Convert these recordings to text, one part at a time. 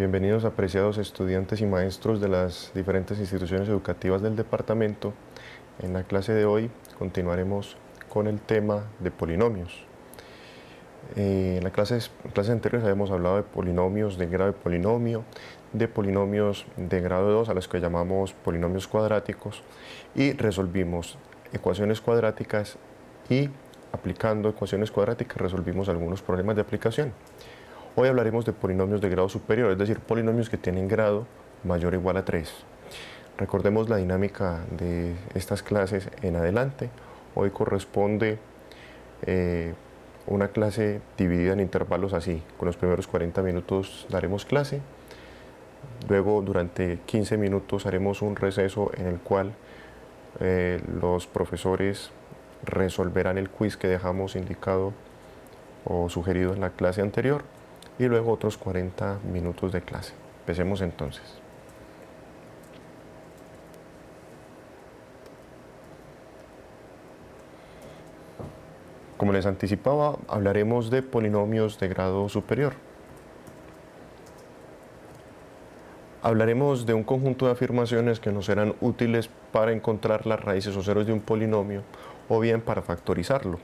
Bienvenidos apreciados estudiantes y maestros de las diferentes instituciones educativas del departamento. En la clase de hoy continuaremos con el tema de polinomios. En las clases anteriores habíamos hablado de polinomios de grado de polinomios de grado 2 a los que llamamos polinomios cuadráticos, y resolvimos ecuaciones cuadráticas y aplicando ecuaciones cuadráticas resolvimos algunos problemas de aplicación. Hoy hablaremos de polinomios de grado superior, es decir, polinomios que tienen grado mayor o igual a 3. Recordemos la dinámica de estas clases en adelante. Hoy corresponde una clase dividida en intervalos así. Con los primeros 40 minutos daremos clase. Luego, durante 15 minutos haremos un receso en el cual los profesores resolverán el quiz que dejamos indicado o sugerido en la clase anterior. Y luego otros 40 minutos de clase. Empecemos entonces. Como les anticipaba, hablaremos de polinomios de grado superior. Hablaremos de un conjunto de afirmaciones que nos serán útiles para encontrar las raíces o ceros de un polinomio o bien para factorizarlo.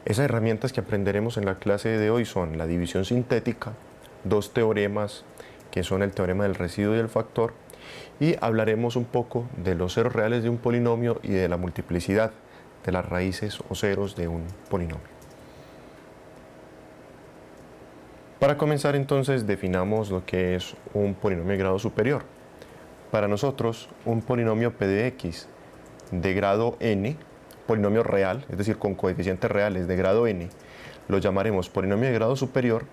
Esas herramientas que aprenderemos en la clase de hoy son la división sintética, dos teoremas que son el teorema del residuo y el factor, y hablaremos un poco de los ceros reales de un polinomio y de la multiplicidad de las raíces o ceros de un polinomio. Para comenzar entonces definamos lo que es un polinomio de grado superior. Para nosotros un polinomio p de x de grado n, polinomio real, es decir, con coeficientes reales de grado n, lo llamaremos polinomio de grado superior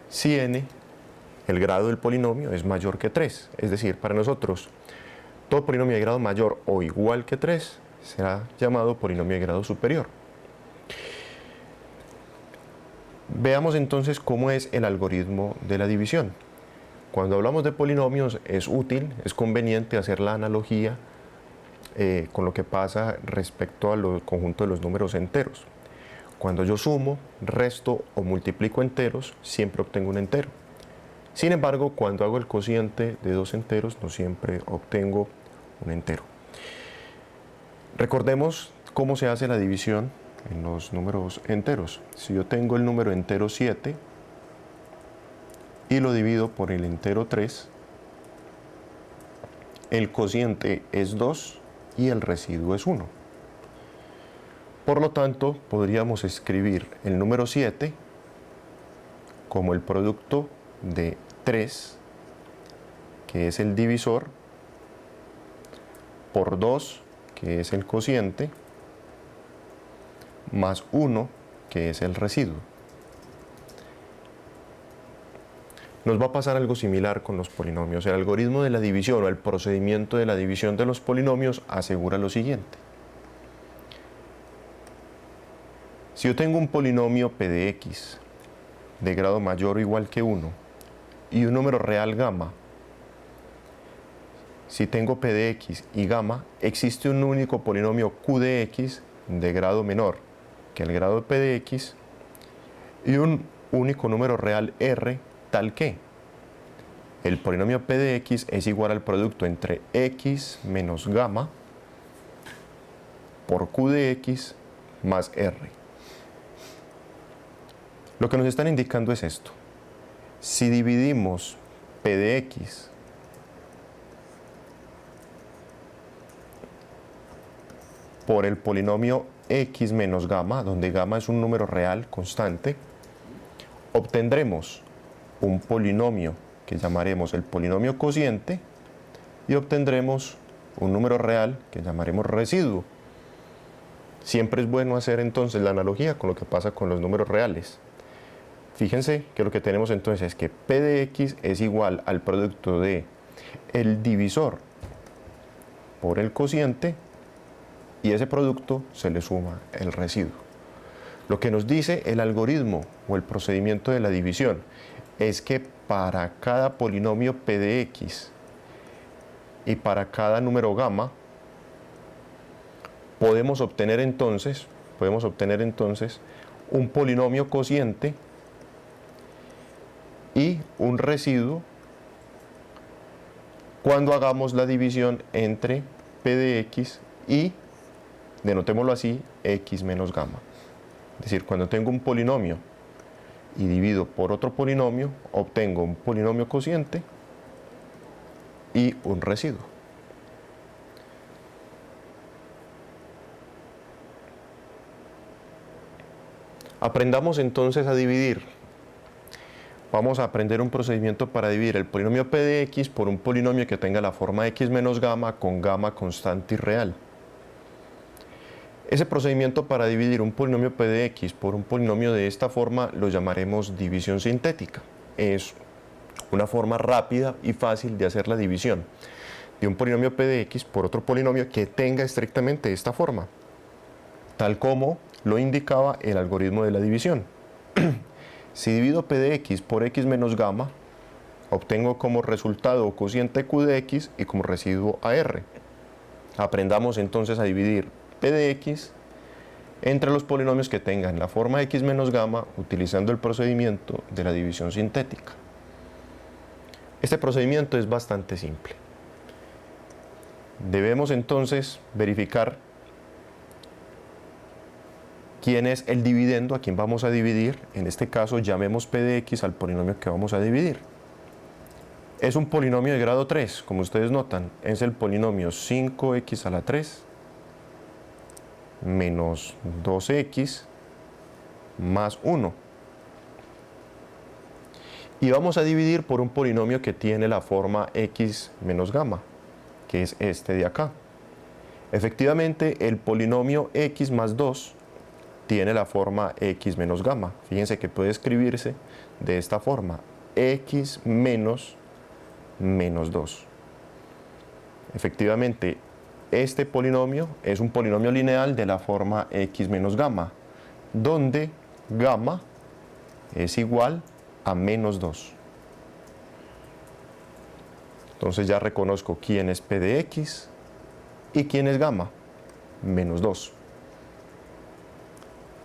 si n, el grado del polinomio, es mayor que 3. Es decir, para nosotros, todo polinomio de grado mayor o igual que 3 será llamado polinomio de grado superior. Veamos entonces cómo es el algoritmo de la división. Cuando hablamos de polinomios es útil, es conveniente hacer la analogía con lo que pasa respecto al conjunto de los números enteros. Cuando yo sumo, resto o multiplico enteros, siempre obtengo un entero. Sin embargo, cuando hago el cociente de dos enteros, no siempre obtengo un entero. Recordemos cómo se hace la división en los números enteros. Si yo tengo el número entero 7 y lo divido por el entero 3, el cociente es 2 y el residuo es 1. Por lo tanto, podríamos escribir el número 7 como el producto de 3, que es el divisor, por 2, que es el cociente, más 1, que es el residuo. Nos va a pasar algo similar con los polinomios. El algoritmo de la división o el procedimiento de la división de los polinomios asegura lo siguiente. Si yo tengo un polinomio p de x de grado mayor o igual que 1 y un número real gamma, si tengo p de x y gamma, existe un único polinomio q de x de grado menor que el grado de p de x y un único número real r tal que el polinomio p de x es igual al producto entre x menos gamma por q de x más r. Lo que nos están indicando es esto. Si dividimos p de x por el polinomio x menos gamma, donde gamma es un número real constante, obtendremos un polinomio que llamaremos el polinomio cociente y obtendremos un número real que llamaremos residuo. Siempre es bueno hacer entonces la analogía con lo que pasa con los números reales. Fíjense que lo que tenemos entonces es que p de x es igual al producto de el divisor por el cociente y ese producto se le suma el residuo. Lo que nos dice el algoritmo o el procedimiento de la división es que para cada polinomio p de x y para cada número gamma podemos obtener entonces un polinomio cociente y un residuo cuando hagamos la división entre p de x y, denotémoslo así, x menos gamma. Es decir, cuando tengo un polinomio y divido por otro polinomio, obtengo un polinomio cociente y un residuo. Aprendamos entonces a dividir. Vamos a aprender un procedimiento para dividir el polinomio p de x por un polinomio que tenga la forma x menos gamma con gamma constante y real. Ese procedimiento para dividir un polinomio p de x por un polinomio de esta forma lo llamaremos división sintética. Es una forma rápida y fácil de hacer la división de un polinomio p de x por otro polinomio que tenga estrictamente esta forma, tal como lo indicaba el algoritmo de la división. Si divido p de x por x menos gamma, obtengo como resultado cociente q de x y como residuo AR. Aprendamos entonces a dividir p de x entre los polinomios que tengan la forma x menos gamma utilizando el procedimiento de la división sintética. Este procedimiento es bastante simple. Debemos entonces verificar quién es el dividendo, a quién vamos a dividir. En este caso llamemos p de x al polinomio que vamos a dividir. Es un polinomio de grado 3, como ustedes notan, es el polinomio 5x a la 3 menos 2x más 1. Y vamos a dividir por un polinomio que tiene la forma x menos gamma, que es este de acá. Efectivamente, el polinomio x más 2 tiene la forma x menos gamma. Fíjense que puede escribirse de esta forma, x menos 2. Efectivamente, este polinomio es un polinomio lineal de la forma x menos gamma, donde gamma es igual a menos 2. Entonces ya reconozco quién es p de x y quién es gamma, menos 2.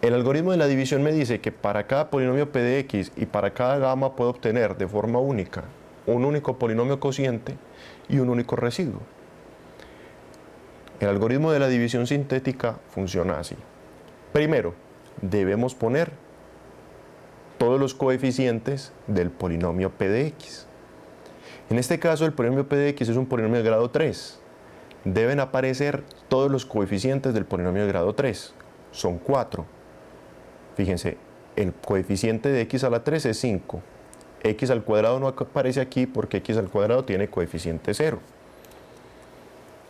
El algoritmo de la división me dice que para cada polinomio p de x y para cada gamma puedo obtener de forma única un único polinomio cociente y un único residuo. El algoritmo de la división sintética funciona así. Primero, debemos poner todos los coeficientes del polinomio p de x. En este caso, el polinomio p de x es un polinomio de grado 3. Deben aparecer todos los coeficientes del polinomio de grado 3. Son 4. Fíjense, el coeficiente de x a la 3 es 5. X al cuadrado no aparece aquí porque x al cuadrado tiene coeficiente 0.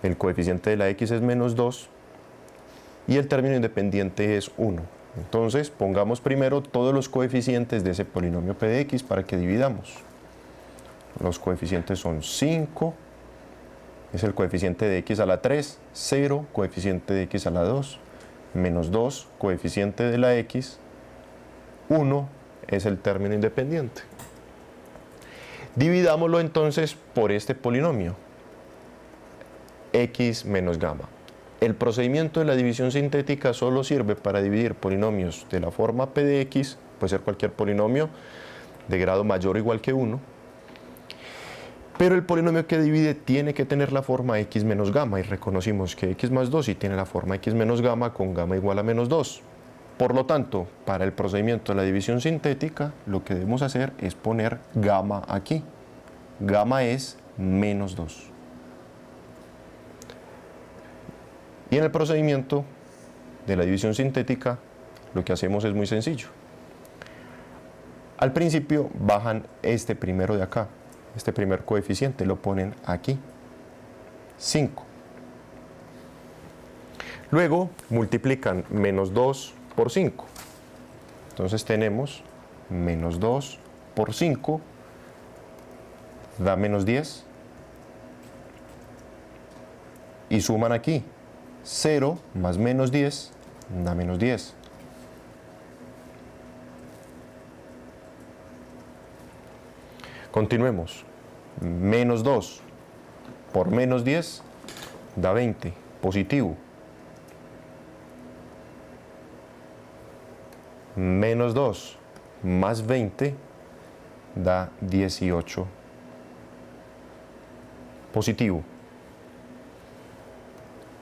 El coeficiente de la x es menos 2 y el término independiente es 1. Entonces, pongamos primero todos los coeficientes de ese polinomio p de x para que dividamos. Los coeficientes son 5, es el coeficiente de x a la 3, 0, coeficiente de x a la 2, menos 2, coeficiente de la x, 1 es el término independiente. Dividámoslo entonces por este polinomio, x menos gamma. El procedimiento de la división sintética solo sirve para dividir polinomios de la forma p de x, puede ser cualquier polinomio de grado mayor o igual que 1, pero el polinomio que divide tiene que tener la forma x menos gamma, y reconocimos que x más 2 sí tiene la forma x menos gamma con gamma igual a menos 2. Por lo tanto, para el procedimiento de la división sintética, lo que debemos hacer es poner gamma aquí. Gamma es menos 2. Y en el procedimiento de la división sintética, lo que hacemos es muy sencillo. Al principio bajan este primero de acá, este primer coeficiente, lo ponen aquí, 5. Luego multiplican menos 2 por 5. Entonces tenemos menos 2 por 5 da menos 10. Y suman aquí, 0 más menos 10 da menos 10. Continuemos. Menos 2 por menos 10 da 20, positivo. Menos 2 más 20 da 18. positivo.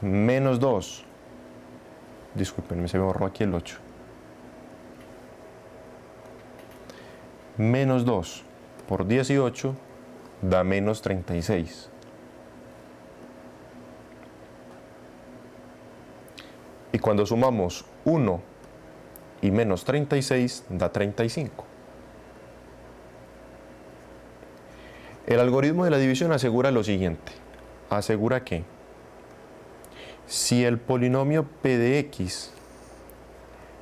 Menos 2. Disculpen, se me borró aquí el 8. Menos 2 por 18 da menos 36. Y cuando sumamos 1 y menos 36 da 35. El algoritmo de la división asegura lo siguiente. Asegura que si el polinomio p de x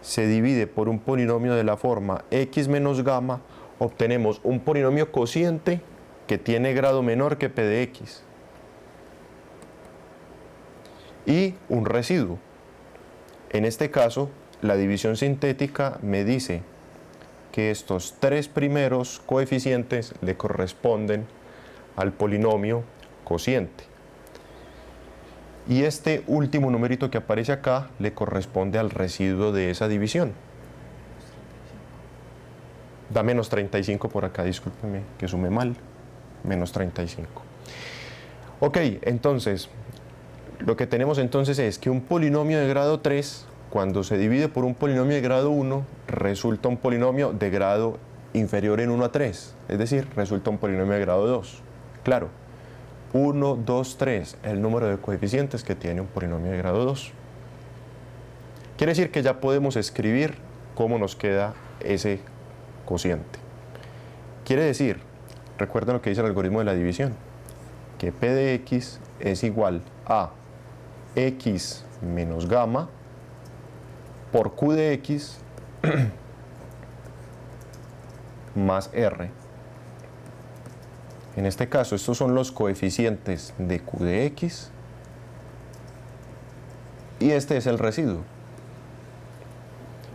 se divide por un polinomio de la forma x menos gamma, obtenemos un polinomio cociente que tiene grado menor que p de x y un residuo. En este caso, la división sintética me dice que estos tres primeros coeficientes le corresponden al polinomio cociente. Y este último numerito que aparece acá le corresponde al residuo de esa división. Da menos 35 por acá, discúlpenme que sumé mal. Menos 35. Ok, entonces, lo que tenemos entonces es que un polinomio de grado 3, cuando se divide por un polinomio de grado 1, resulta un polinomio de grado inferior en 1 a 3. Es decir, resulta un polinomio de grado 2. Claro, 1, 2, 3, el número de coeficientes que tiene un polinomio de grado 2. Quiere decir que ya podemos escribir cómo nos queda ese cociente. Quiere decir, recuerden lo que dice el algoritmo de la división, que p de x es igual a x menos gamma por q de x más r. En este caso, estos son los coeficientes de q de x y este es el residuo.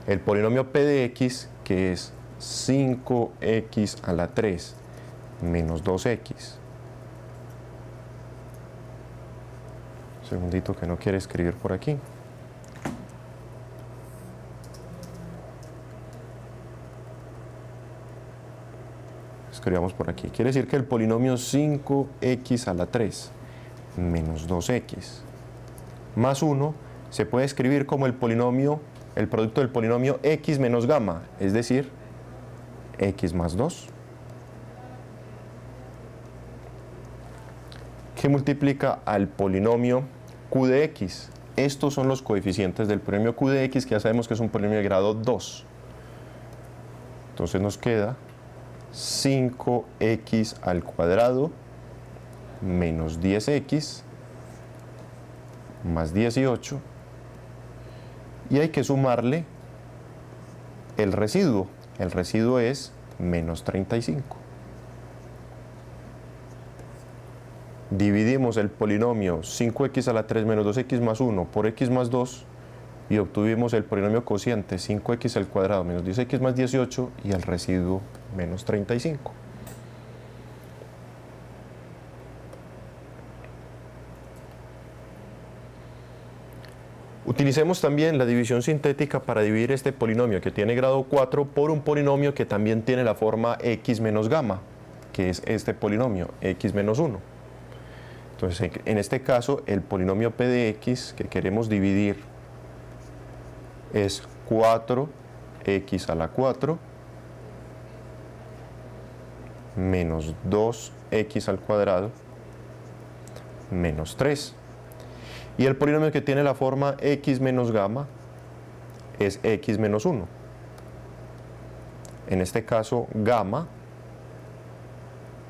El polinomio p de x, que es 5x a la 3 menos 2x. Segundito que no quiere escribir por aquí. Escribamos por aquí. Quiere decir que el polinomio 5x a la 3 menos 2x más 1 se puede escribir como el producto del polinomio x menos gamma, es decir, x más 2. Que multiplica al polinomio q de x. Estos son los coeficientes del polinomio q de x, que ya sabemos que es un polinomio de grado 2. Entonces nos queda 5x al cuadrado menos 10x más 18. Y hay que sumarle el residuo. El residuo es menos 35. Dividimos el polinomio 5x a la 3 menos 2x más 1 por x más 2 y obtuvimos el polinomio cociente 5x al cuadrado menos 10x más 18 y el residuo menos 35. Utilicemos también la división sintética para dividir este polinomio que tiene grado 4 por un polinomio que también tiene la forma x menos gamma, que es este polinomio, x menos 1. Entonces, en este caso, el polinomio p de x que queremos dividir es 4x a la 4 menos 2x al cuadrado menos 3. Y el polinomio que tiene la forma x menos gamma es x menos 1. En este caso, gamma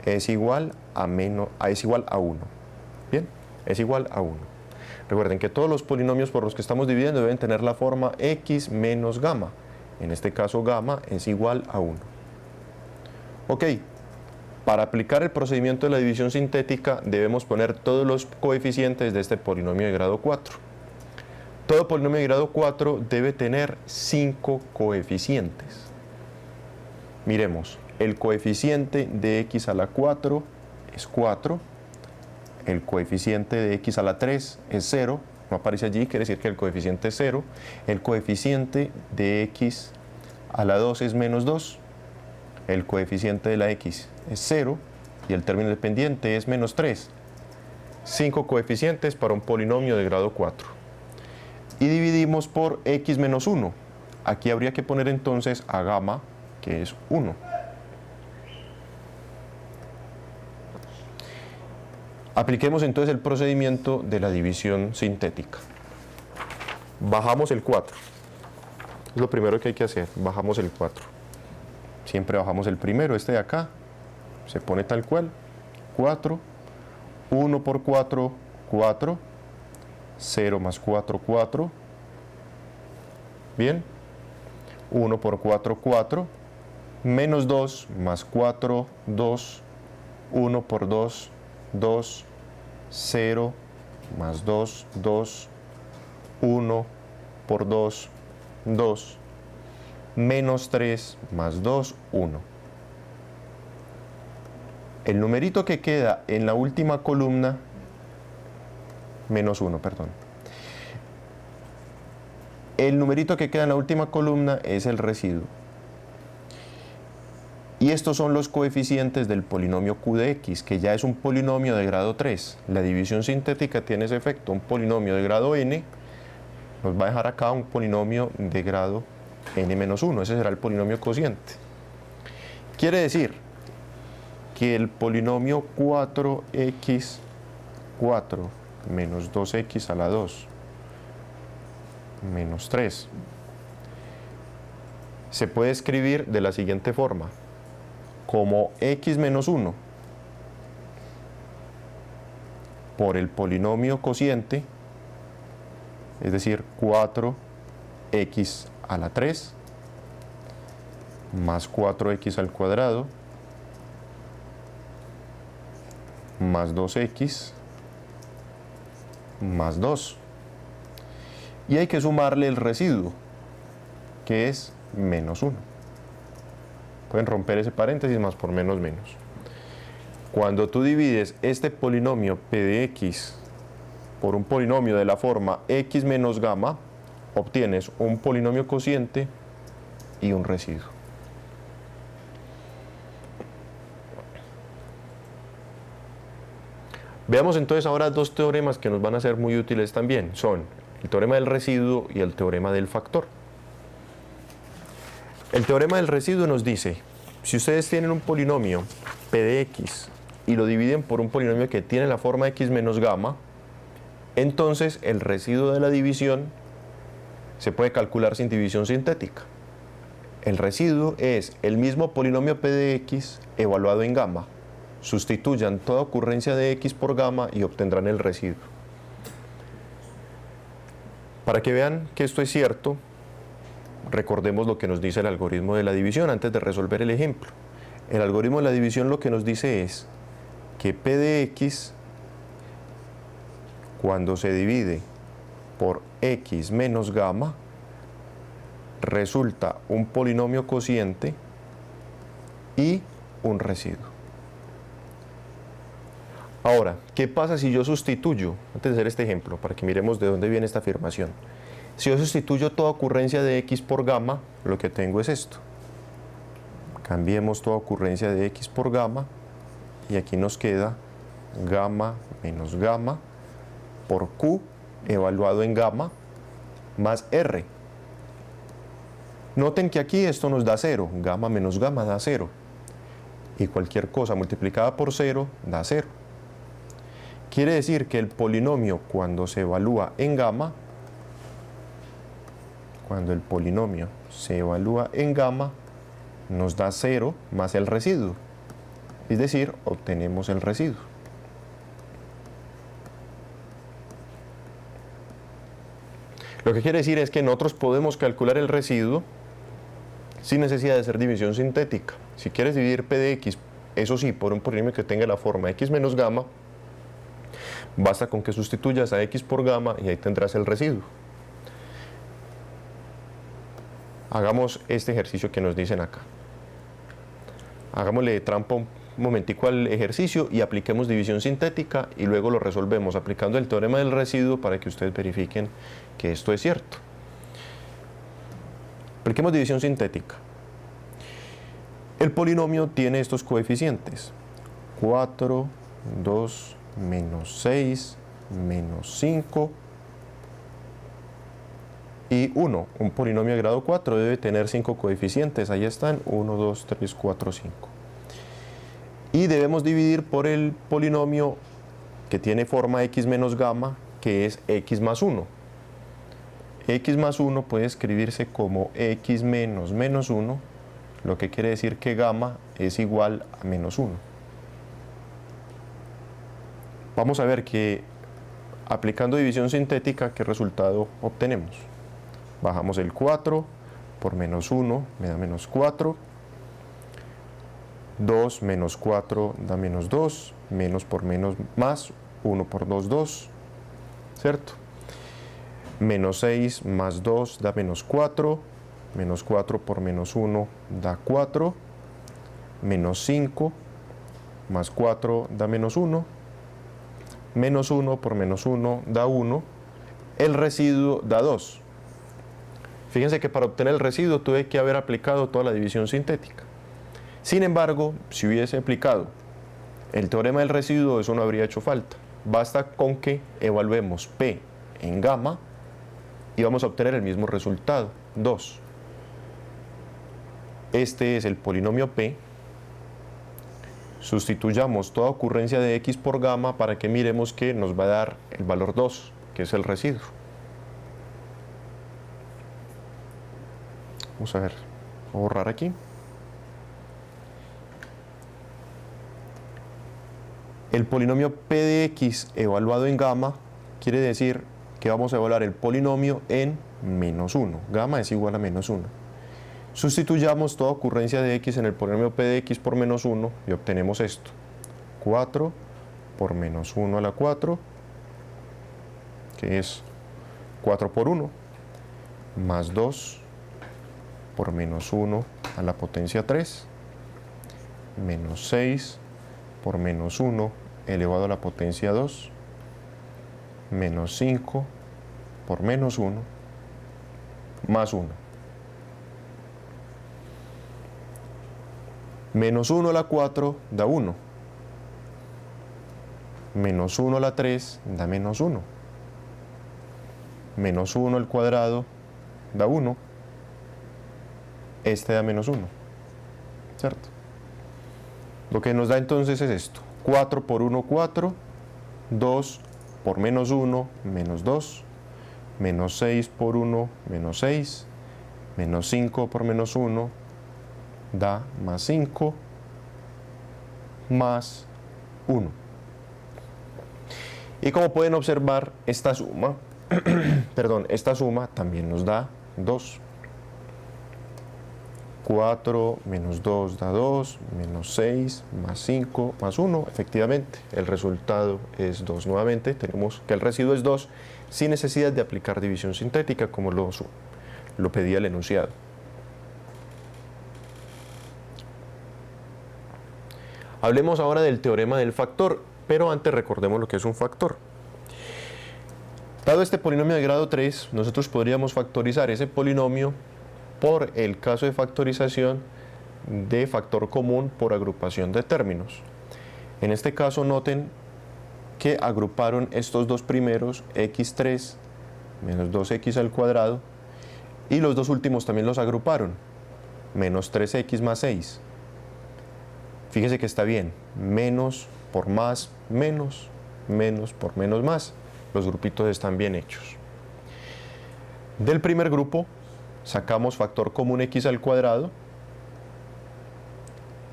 es igual a 1. Bien, es igual a 1. Recuerden que todos los polinomios por los que estamos dividiendo deben tener la forma x menos gamma. En este caso, gamma es igual a 1. Ok, para aplicar el procedimiento de la división sintética debemos poner todos los coeficientes de este polinomio de grado 4. Todo polinomio de grado 4 debe tener 5 coeficientes. Miremos, el coeficiente de x a la 4 es 4. El coeficiente de x a la 3 es 0, no aparece allí, quiere decir que el coeficiente es 0. El coeficiente de x a la 2 es menos 2. El coeficiente de la x es 0 y el término dependiente es menos 3. 5 coeficientes para un polinomio de grado 4. Y dividimos por x menos 1. Aquí habría que poner entonces a gamma, que es 1. Apliquemos entonces el procedimiento de la división sintética. Bajamos el 4. Es lo primero que hay que hacer. Bajamos el 4. Siempre bajamos el primero, este de acá. Se pone tal cual. 4. 1 por 4, 4. 0 más 4, 4. Bien. 1 por 4, 4. Menos 2 más 4, 2. 1 por 2, 2. 0 más 2, 2. 1 por 2, 2. Menos 3 más 2, 1. El numerito que queda en la última columna, menos 1, perdón. El numerito que queda en la última columna es el residuo. Y estos son los coeficientes del polinomio q de x, que ya es un polinomio de grado 3. La división sintética tiene ese efecto. Un polinomio de grado n nos va a dejar acá un polinomio de grado n-1. Ese será el polinomio cociente. Quiere decir que el polinomio 4x4 menos 2x a la 2 menos 3 se puede escribir de la siguiente forma: como x menos 1 por el polinomio cociente, es decir, 4x a la 3 más 4x al cuadrado más 2x más 2. Y hay que sumarle el residuo, que es menos 1. Pueden romper ese paréntesis, más por menos menos. Cuando tú divides este polinomio p de x por un polinomio de la forma x menos gamma, obtienes un polinomio cociente y un residuo. Veamos entonces ahora dos teoremas que nos van a ser muy útiles también. Son el teorema del residuo y el teorema del factor. El teorema del residuo nos dice: si ustedes tienen un polinomio p de x y lo dividen por un polinomio que tiene la forma x menos gamma, entonces el residuo de la división se puede calcular sin división sintética. El residuo es el mismo polinomio p de x evaluado en gamma. Sustituyan toda ocurrencia de x por gamma y obtendrán el residuo. Para que vean que esto es cierto, recordemos lo que nos dice el algoritmo de la división antes de resolver el ejemplo. El algoritmo de la división lo que nos dice es que p de x, cuando se divide por x menos gamma, resulta un polinomio cociente y un residuo. Ahora, ¿qué pasa si yo sustituyo, antes de hacer este ejemplo, para que miremos de dónde viene esta afirmación? Si yo sustituyo toda ocurrencia de x por gamma, lo que tengo es esto. Cambiemos toda ocurrencia de x por gamma y aquí nos queda gamma menos gamma por q evaluado en gamma más r. Noten que aquí esto nos da 0, gamma menos gamma da 0. Y cualquier cosa multiplicada por 0 da 0. Quiere decir que el polinomio, cuando se evalúa en gamma, nos da 0 más el residuo. Es decir, obtenemos el residuo. Lo que quiere decir es que nosotros podemos calcular el residuo sin necesidad de hacer división sintética. Si quieres dividir p de x, eso sí, por un polinomio que tenga la forma x menos gamma, basta con que sustituyas a x por gamma y ahí tendrás el residuo. Hagamos este ejercicio que nos dicen acá. Hagámosle trampa un momentico al ejercicio y apliquemos división sintética y luego lo resolvemos aplicando el teorema del residuo para que ustedes verifiquen que esto es cierto. Apliquemos división sintética. El polinomio tiene estos coeficientes: 4, 2, menos 6, menos 5 y 1. Un polinomio de grado 4 debe tener 5 coeficientes. Ahí están, 1, 2, 3, 4, 5. Y debemos dividir por el polinomio que tiene forma x menos gamma, que es x más 1. X más 1 puede escribirse como x menos menos 1, lo que quiere decir que gamma es igual a menos 1. Vamos a ver que aplicando división sintética, ¿qué resultado obtenemos? Bajamos el 4 por menos 1 me da menos 4. 2 menos 4 da menos 2. Menos por menos más. 1 por 2, 2. ¿Cierto? Menos 6 más 2 da menos 4. Menos 4 por menos 1 da 4. Menos 5 más 4 da menos 1. Menos 1 por menos 1 da 1. El residuo da 2. Fíjense que para obtener el residuo tuve que haber aplicado toda la división sintética. Sin embargo, si hubiese aplicado el teorema del residuo, eso no habría hecho falta. Basta con que evaluemos P en gamma y vamos a obtener el mismo resultado, 2. Este es el polinomio P. Sustituyamos toda ocurrencia de x por gamma para que miremos que nos va a dar el valor 2, que es el residuo. Vamos a ver, voy a borrar aquí. El polinomio P de x evaluado en gamma quiere decir que vamos a evaluar el polinomio en menos 1. Gamma es igual a menos 1. Sustituyamos toda ocurrencia de x en el polinomio P de x por menos 1 y obtenemos esto. 4 por menos 1 a la 4, que es 4 por 1, más 2 por menos 1 a la potencia 3, menos 6 por menos 1 elevado a la potencia 2, menos 5 por menos 1, más 1. Menos 1 a la 4 da 1. Menos 1 a la 3 da menos 1. Menos 1 al cuadrado da 1. Este da menos 1. ¿Cierto? Lo que nos da entonces es esto. 4 por 1, 4. 2 por menos 1, menos 2. Menos 6 por 1, menos 6. Menos 5 por menos 1 da más 5, más 1. Y como pueden observar, esta suma, esta suma también nos da 2. 4 menos 2 da 2, menos 6, más 5, más 1. Efectivamente, el resultado es 2 nuevamente. Tenemos que el residuo es 2 sin necesidad de aplicar división sintética como lo pedía el enunciado. Hablemos ahora del teorema del factor, pero antes recordemos lo que es un factor. Dado este polinomio de grado 3, nosotros podríamos factorizar ese polinomio por el caso de factorización de factor común por agrupación de términos. En este caso noten que agruparon estos dos primeros, x3 menos 2x al cuadrado, y los dos últimos también los agruparon, menos 3x más 6. Fíjese que está bien, menos por más, menos, menos por menos más. Los grupitos están bien hechos. Del primer grupo sacamos factor común x al cuadrado,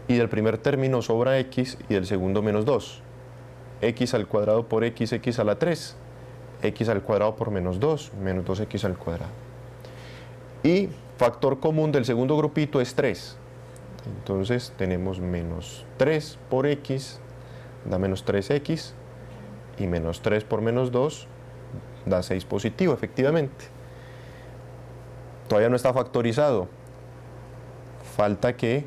y del primer término sobra x y del segundo menos 2. X al cuadrado por x, x a la 3. X al cuadrado por menos 2, menos 2x al cuadrado. Y factor común del segundo grupito es 3. Entonces tenemos menos 3 por x da menos 3x, y menos 3 por menos 2 da 6 positivo, efectivamente. Todavía no está factorizado. Falta que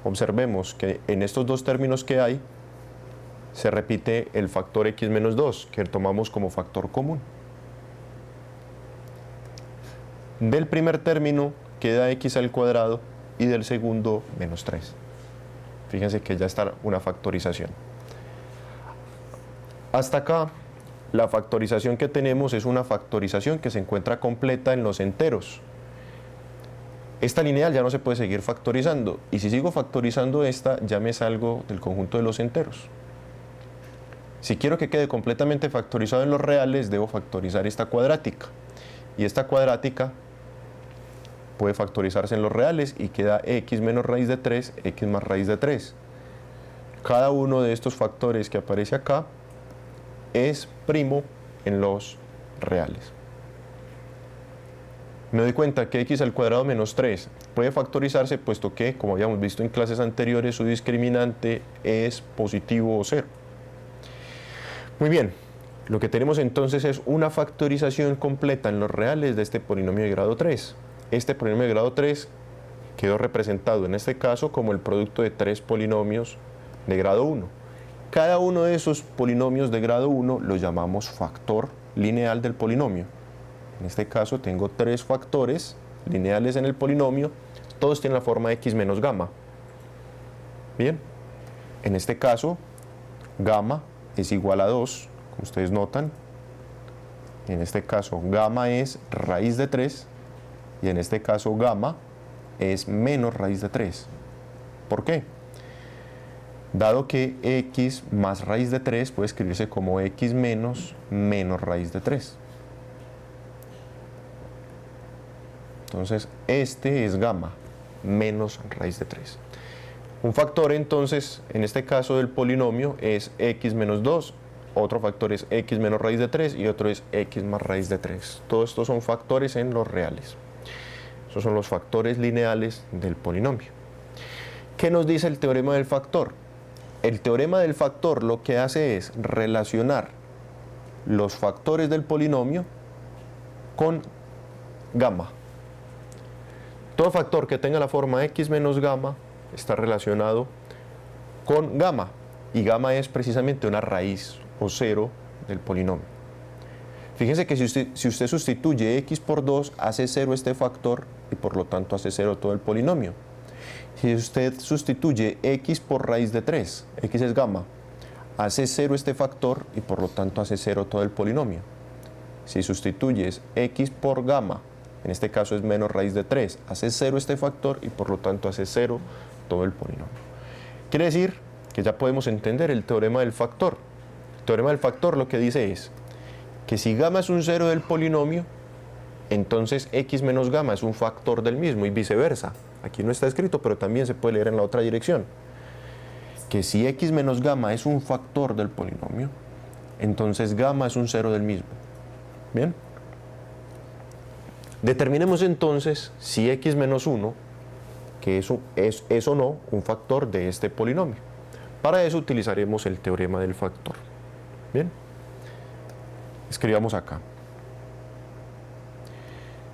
observemos que en estos dos términos que hay se repite el factor x menos 2, que tomamos como factor común. Del primer término queda x al cuadrado y del segundo menos 3. Fíjense que ya está una factorización. Hasta acá, la factorización que tenemos es una factorización que se encuentra completa en los enteros. Esta lineal ya no se puede seguir factorizando, y si sigo factorizando esta, ya me salgo del conjunto de los enteros. Si quiero que quede completamente factorizado en los reales, debo factorizar esta cuadrática. Y esta cuadrática puede factorizarse en los reales y queda x menos raíz de 3, x más raíz de 3. Cada uno de estos factores que aparece acá es primo en los reales. Me doy cuenta que x al cuadrado menos 3 puede factorizarse puesto que, como habíamos visto en clases anteriores, su discriminante es positivo o 0. Muy bien, lo que tenemos entonces es una factorización completa en los reales de este polinomio de grado 3. Este polinomio de grado 3 quedó representado en este caso como el producto de 3 polinomios de grado 1. Cada uno de esos polinomios de grado 1 lo llamamos factor lineal del polinomio. En este caso tengo 3 factores lineales en el polinomio, todos tienen la forma x menos gamma. Bien, en este caso gamma es igual a 2, como ustedes notan. En este caso gamma es raíz de 3 y en este caso gamma es menos raíz de 3. ¿Por qué? Dado que x más raíz de 3 puede escribirse como x menos raíz de 3. Entonces, este es gamma, menos raíz de 3. Un factor, entonces, en este caso del polinomio es x menos 2, otro factor es x menos raíz de 3 y otro es x más raíz de 3. Todos estos son factores en los reales. Esos son los factores lineales del polinomio. ¿Qué nos dice el teorema del factor? El teorema del factor lo que hace es relacionar los factores del polinomio con gamma. Todo factor que tenga la forma x menos gamma está relacionado con gamma, y gamma es precisamente una raíz o 0 del polinomio. Fíjense que si usted sustituye x por 2, hace 0 este factor y por lo tanto hace 0 todo el polinomio. Si usted sustituye x por raíz de 3, x es gamma, hace 0 este factor y por lo tanto hace 0 todo el polinomio. Si sustituyes x por gamma, en este caso es menos raíz de 3, hace 0 este factor y por lo tanto hace 0 todo el polinomio. Quiere decir que ya podemos entender el teorema del factor. El teorema del factor lo que dice es que si gamma es un 0 del polinomio, entonces x menos gamma es un factor del mismo y viceversa. Aquí no está escrito, pero también se puede leer en la otra dirección. Que si x menos gamma es un factor del polinomio, entonces gamma es un 0 del mismo. ¿Bien? Determinemos entonces si x menos 1, que es o no un factor de este polinomio. Para eso utilizaremos el teorema del factor. Bien, escribamos acá.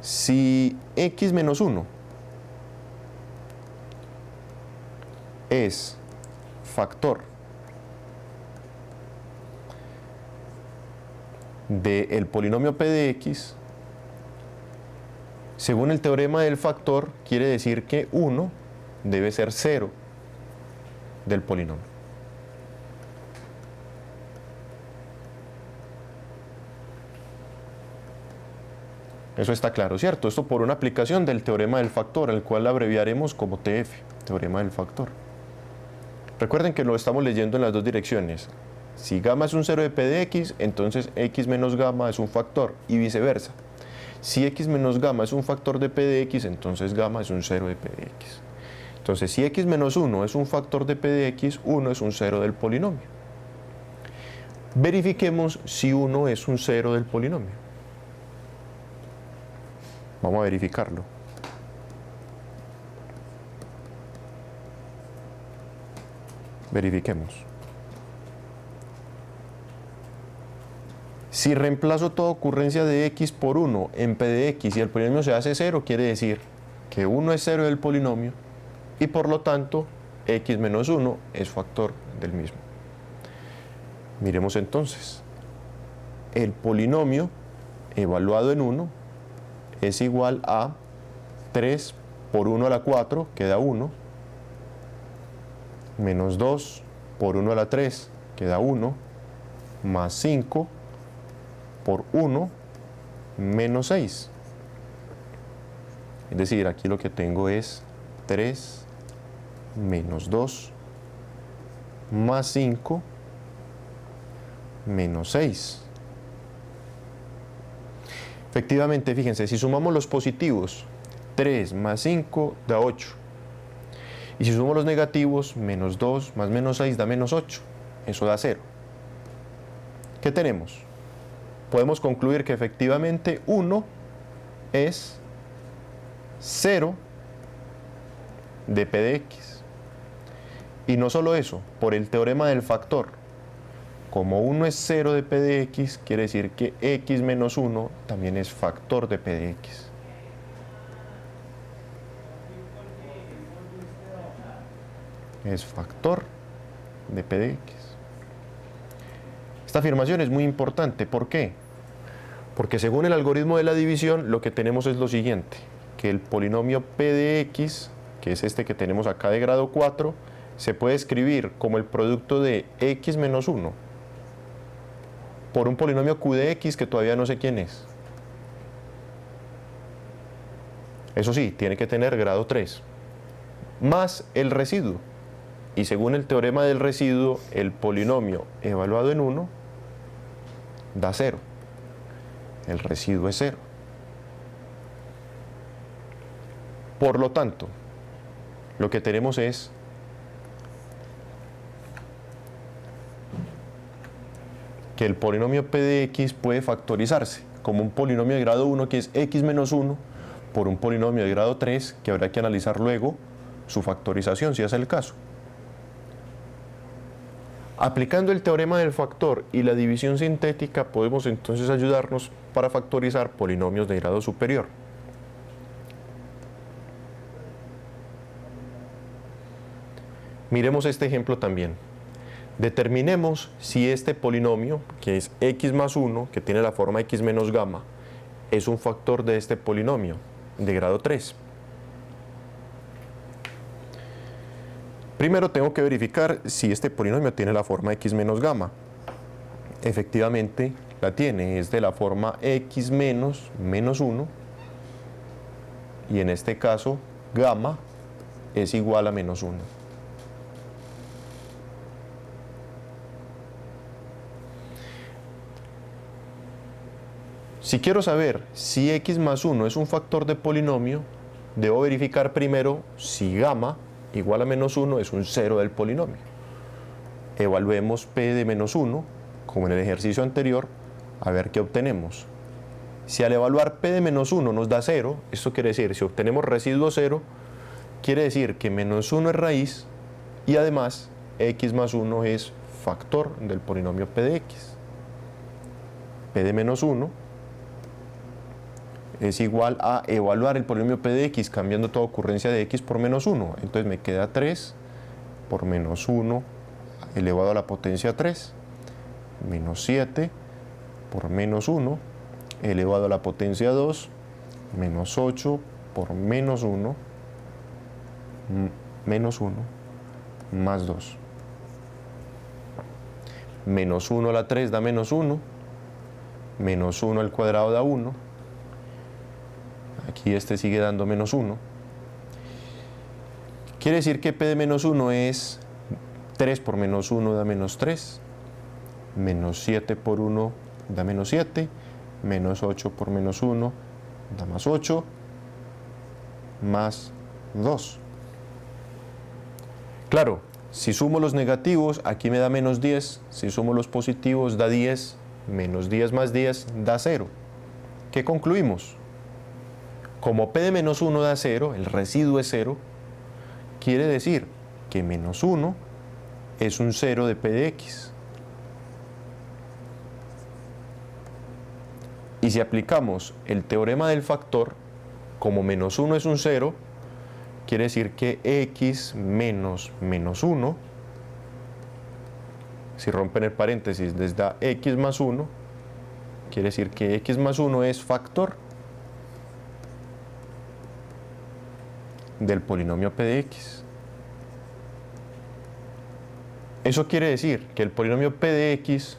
Si x menos 1 es factor del polinomio p de x, según el teorema del factor, quiere decir que 1 debe ser 0 del polinomio. Eso está claro, ¿cierto? Esto por una aplicación del teorema del factor, el cual abreviaremos como TF, teorema del factor. Recuerden que lo estamos leyendo en las dos direcciones. Si gamma es un 0 de p de x, entonces x menos gamma es un factor, y viceversa. Si x menos gamma es un factor de p de x, entonces gamma es un 0 de p de x. Entonces, si x menos 1 es un factor de p de x, 1 es un 0 del polinomio. Verifiquemos si 1 es un 0 del polinomio. Vamos a verificarlo. Verifiquemos. Si reemplazo toda ocurrencia de x por 1 en p de x y el polinomio se hace 0, quiere decir que 1 es 0 del polinomio y por lo tanto x menos 1 es factor del mismo. Miremos entonces. El polinomio evaluado en 1 es igual a 3 por 1 a la 4, queda 1, menos 2 por 1 a la 3, queda 1, más 5 por 1 menos 6. Es decir, aquí lo que tengo es 3 menos 2 más 5 menos 6. Efectivamente, fíjense, si sumamos los positivos, 3 más 5 da 8. Y si sumo los negativos, menos 2 más menos 6 da menos 8. Eso da 0. ¿Qué tenemos? Podemos concluir que efectivamente 1 es 0 de p de x. Y no solo eso, por el teorema del factor, como 1 es 0 de p de x, quiere decir que x menos 1 también es factor de p de x. Es factor de p de x. Esta afirmación es muy importante. ¿Por qué? Porque según el algoritmo de la división, lo que tenemos es lo siguiente, que el polinomio p de x, que es este que tenemos acá de grado 4, se puede escribir como el producto de x menos 1 por un polinomio q de x que todavía no sé quién es. Eso sí, tiene que tener grado 3, más el residuo. Y según el teorema del residuo, el polinomio evaluado en 1 da 0. El residuo es 0. Por lo tanto, lo que tenemos es que el polinomio p de x puede factorizarse como un polinomio de grado 1 que es x menos 1 por un polinomio de grado 3 que habrá que analizar luego su factorización si es el caso. Aplicando el teorema del factor y la división sintética podemos entonces ayudarnos para factorizar polinomios de grado superior. Miremos este ejemplo también. Determinemos si este polinomio, que es x más 1, que tiene la forma x menos gamma, es un factor de este polinomio de grado 3. Primero tengo que verificar si este polinomio tiene la forma x menos gamma. Efectivamente la tiene, es de la forma x menos menos 1, y en este caso gamma es igual a menos 1. Si quiero saber si x más 1 es un factor de polinomio, debo verificar primero si gamma igual a menos 1 es un 0 del polinomio. Evaluemos p de menos 1, como en el ejercicio anterior, a ver qué obtenemos. Si al evaluar p de menos 1 nos da 0, esto quiere decir, si obtenemos residuo 0, quiere decir que menos 1 es raíz y además x más 1 es factor del polinomio p de x. P de menos 1 es igual a evaluar el polinomio p de x cambiando toda ocurrencia de x por menos 1. Entonces me queda 3 por menos 1 elevado a la potencia 3, menos 7 por menos 1 elevado a la potencia 2, menos 8 por menos 1, menos 1, más 2. Menos 1 a la 3 da menos 1, menos 1 al cuadrado da 1, aquí este sigue dando menos 1. Quiere decir que p de menos 1 es 3 por menos 1 da menos 3, menos 7 por 1 da menos 7, menos 8 por menos 1 da más 8, más 2. Claro, si sumo los negativos, aquí me da menos 10, si sumo los positivos da 10, menos 10 más 10 da 0. ¿Qué concluimos? Como p de menos 1 da 0, el residuo es 0, quiere decir que menos 1 es un 0 de p de x. Y si aplicamos el teorema del factor, como menos 1 es un 0, quiere decir que x menos menos 1, si rompen el paréntesis les da x más 1, quiere decir que x más 1 es factor del polinomio p de x. Eso quiere decir que el polinomio p de x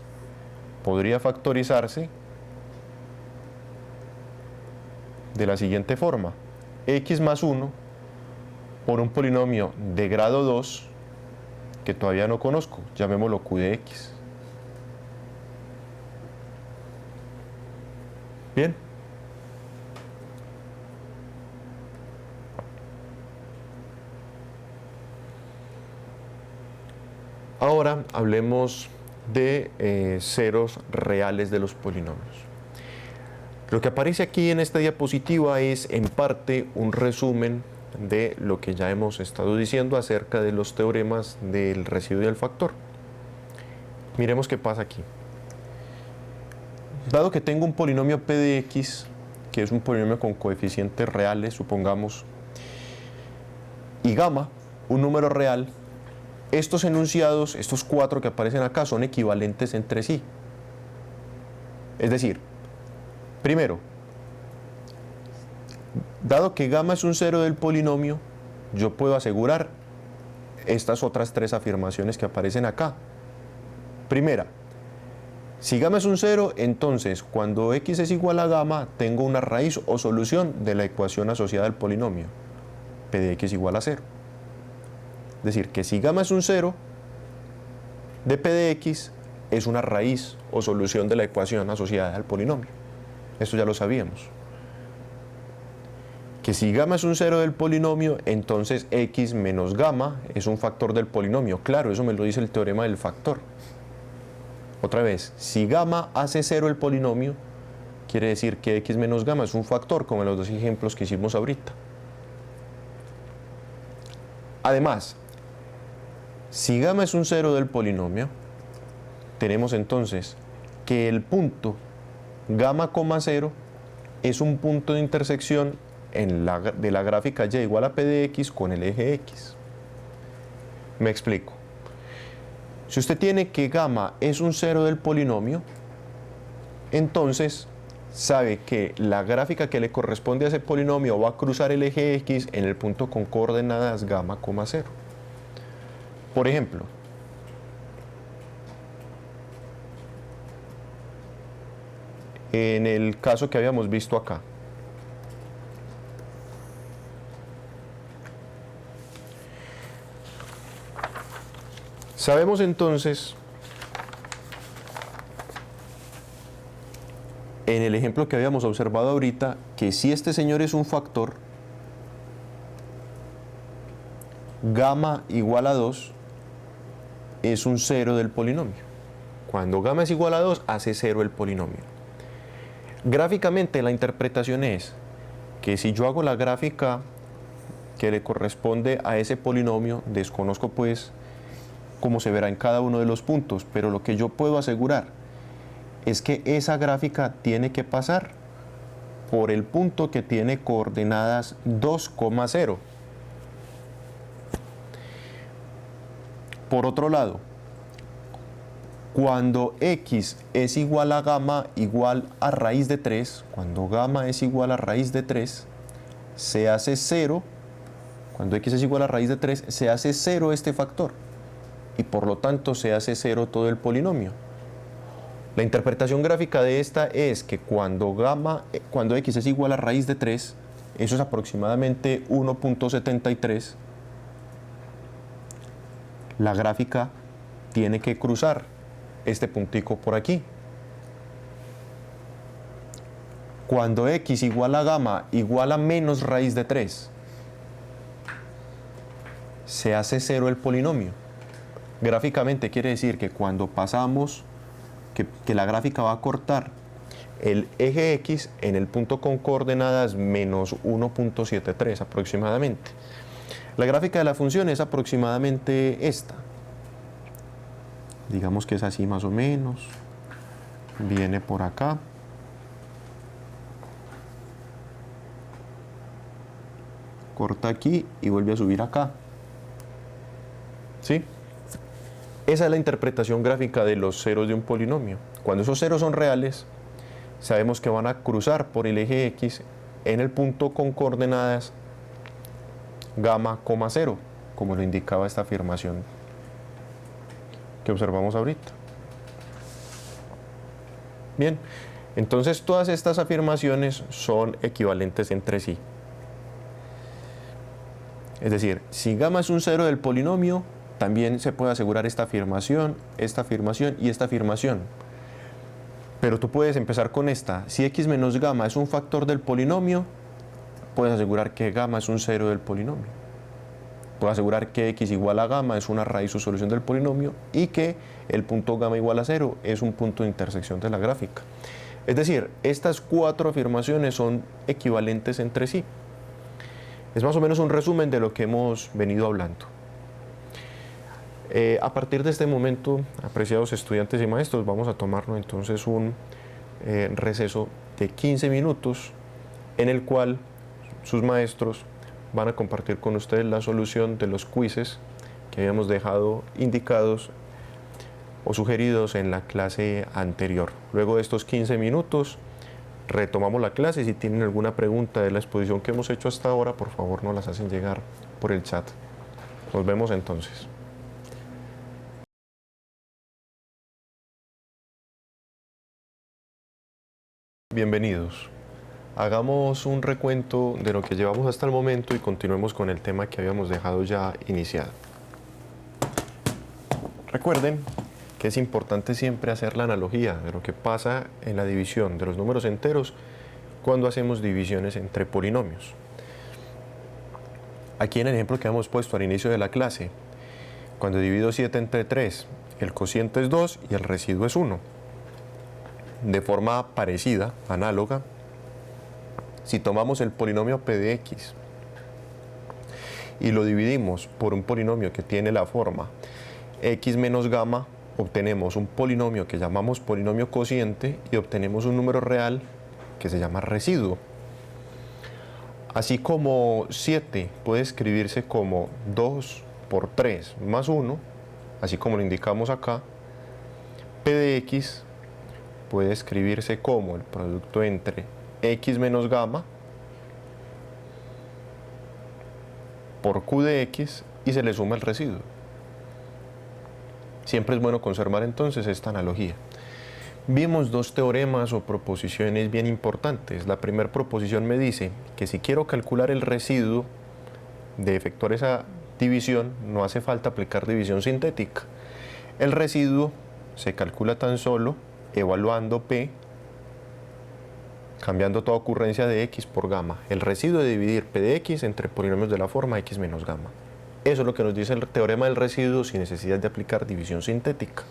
podría factorizarse de la siguiente forma: x más 1 por un polinomio de grado 2 que todavía no conozco, llamémoslo q de x. Bien. Ahora hablemos de ceros reales de los polinomios. Lo que aparece aquí en esta diapositiva es en parte un resumen de lo que ya hemos estado diciendo acerca de los teoremas del residuo y del factor. Miremos qué pasa aquí. Dado que tengo un polinomio p de x, que es un polinomio con coeficientes reales, supongamos, y gamma, un número real, estos enunciados, estos cuatro que aparecen acá, son equivalentes entre sí. Es decir, primero, dado que gamma es un cero del polinomio, yo puedo asegurar estas otras tres afirmaciones que aparecen acá. Primera, si gamma es un cero, entonces cuando x es igual a gamma, tengo una raíz o solución de la ecuación asociada al polinomio, p de x igual a 0. Es decir, que si gamma es un cero, de p de x es una raíz o solución de la ecuación asociada al polinomio. Esto ya lo sabíamos. Que si gamma es un cero del polinomio, entonces x menos gamma es un factor del polinomio. Claro, eso me lo dice el teorema del factor. Otra vez, si gamma hace cero el polinomio, quiere decir que x menos gamma es un factor, como en los dos ejemplos que hicimos ahorita. Además, si gamma es un cero del polinomio, tenemos entonces que el punto gamma, 0 es un punto de intersección de la gráfica y igual a p de x con el eje x. Me explico. Si usted tiene que gamma es un cero del polinomio, entonces sabe que la gráfica que le corresponde a ese polinomio va a cruzar el eje x en el punto con coordenadas gamma, 0. Por ejemplo, en el caso que habíamos visto acá, sabemos entonces, en el ejemplo que habíamos observado ahorita, que si este señor es un factor, gamma igual a 2 es un cero del polinomio. Cuando gamma es igual a 2, hace cero el polinomio. Gráficamente la interpretación es que si yo hago la gráfica que le corresponde a ese polinomio, desconozco pues cómo se verá en cada uno de los puntos, pero lo que yo puedo asegurar es que esa gráfica tiene que pasar por el punto que tiene coordenadas 2,0. Por otro lado, cuando x es igual a gamma igual a raíz de 3, cuando gamma es igual a raíz de 3, se hace 0, cuando x es igual a raíz de 3, se hace 0 este factor, y por lo tanto se hace 0 todo el polinomio. La interpretación gráfica de esta es que cuando x es igual a raíz de 3, eso es aproximadamente 1.73, la gráfica tiene que cruzar este puntico por aquí. Cuando x igual a gamma igual a menos raíz de 3, se hace 0 el polinomio. Gráficamente quiere decir que cuando pasamos, que la gráfica va a cortar el eje x en el punto con coordenadas menos 1.73 aproximadamente. La gráfica de la función es aproximadamente esta. Digamos que es así más o menos. Viene por acá. Corta aquí y vuelve a subir acá. ¿Sí? Esa es la interpretación gráfica de los ceros de un polinomio. Cuando esos ceros son reales, sabemos que van a cruzar por el eje x en el punto con coordenadas gamma, 0, como lo indicaba esta afirmación que observamos ahorita. Bien, entonces todas estas afirmaciones son equivalentes entre sí. Es decir, si gamma es un cero del polinomio, también se puede asegurar esta afirmación y esta afirmación. Pero tú puedes empezar con esta. Si x menos gamma es un factor del polinomio, puedes asegurar que gamma es un cero del polinomio. Puedes asegurar que x igual a gamma es una raíz o solución del polinomio y que el punto gamma igual a 0 es un punto de intersección de la gráfica. Es decir, estas cuatro afirmaciones son equivalentes entre sí. Es más o menos un resumen de lo que hemos venido hablando. A partir de este momento, apreciados estudiantes y maestros, vamos a tomarnos entonces un receso de 15 minutos en el cual sus maestros van a compartir con ustedes la solución de los quizzes que habíamos dejado indicados o sugeridos en la clase anterior. Luego de estos 15 minutos retomamos la clase. Si tienen alguna pregunta de la exposición que hemos hecho hasta ahora, por favor nos las hacen llegar por el chat. Nos vemos entonces. Bienvenidos. Hagamos un recuento de lo que llevamos hasta el momento y continuemos con el tema que habíamos dejado ya iniciado. Recuerden que es importante siempre hacer la analogía de lo que pasa en la división de los números enteros cuando hacemos divisiones entre polinomios. Aquí en el ejemplo que hemos puesto al inicio de la clase, cuando divido 7 entre 3, el cociente es 2 y el residuo es 1. De forma parecida, análoga, si tomamos el polinomio p de x y lo dividimos por un polinomio que tiene la forma x menos gamma, obtenemos un polinomio que llamamos polinomio cociente y obtenemos un número real que se llama residuo. Así como 7 puede escribirse como 2 por 3 más 1, así como lo indicamos acá, p de x puede escribirse como el producto entre x menos gamma por q de x y se le suma el residuo. Siempre es bueno conservar entonces esta analogía. Vimos dos teoremas o proposiciones bien importantes. La primera proposición me dice que si quiero calcular el residuo de efectuar esa división, no hace falta aplicar división sintética. El residuo se calcula tan solo evaluando p, cambiando toda ocurrencia de x por gamma. El residuo de dividir p de x entre polinomios de la forma x menos gamma. Eso es lo que nos dice el teorema del residuo sin necesidad de aplicar división sintética.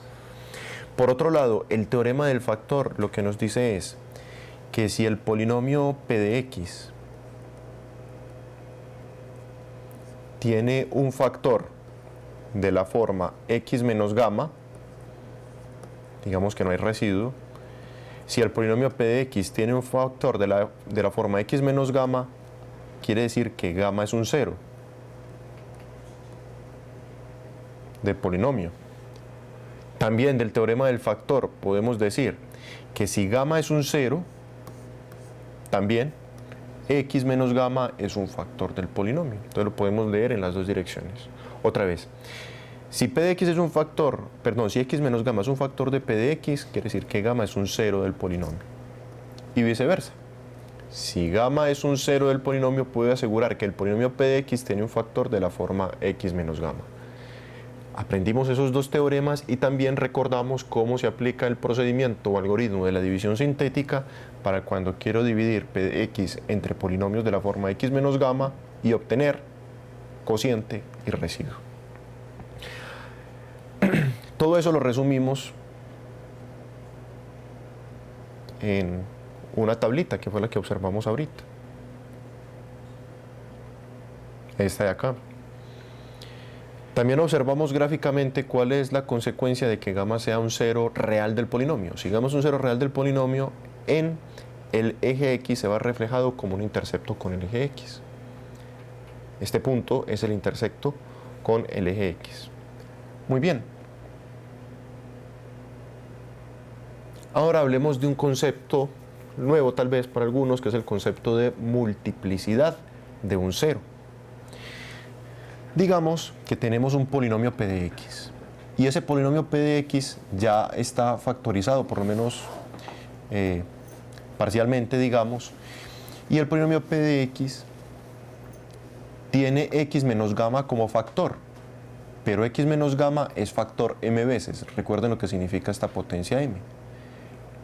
Por otro lado, el teorema del factor lo que nos dice es que si el polinomio p de x tiene un factor de la forma x menos gamma, digamos que no hay residuo. Si el polinomio p de x tiene un factor de la forma x menos gamma, quiere decir que gamma es un cero del polinomio. También del teorema del factor podemos decir que si gamma es un cero, también x menos gamma es un factor del polinomio. Entonces lo podemos leer en las dos direcciones. Otra vez. Si p de x es un factor, si x menos gamma es un factor de p de x, quiere decir que gamma es un cero del polinomio. Y viceversa. Si gamma es un cero del polinomio, puedo asegurar que el polinomio p de x tiene un factor de la forma x menos gamma. Aprendimos esos dos teoremas y también recordamos cómo se aplica el procedimiento o algoritmo de la división sintética para cuando quiero dividir p de x entre polinomios de la forma x menos gamma y obtener cociente y residuo. Todo eso lo resumimos en una tablita que fue la que observamos ahorita. Esta de acá. También observamos gráficamente cuál es la consecuencia de que gamma sea un cero real del polinomio. Si gamma es un cero real del polinomio, en el eje x se va reflejado como un intercepto con el eje x. Este punto es el intersecto con el eje x. Muy bien. Ahora hablemos de un concepto nuevo tal vez para algunos, que es el concepto de multiplicidad de un cero. Digamos que tenemos un polinomio p de x y ese polinomio p de x ya está factorizado, por lo menos parcialmente, digamos, y el polinomio p de x tiene x menos gamma como factor, pero x menos gamma es factor m veces. Recuerden lo que significa esta potencia m.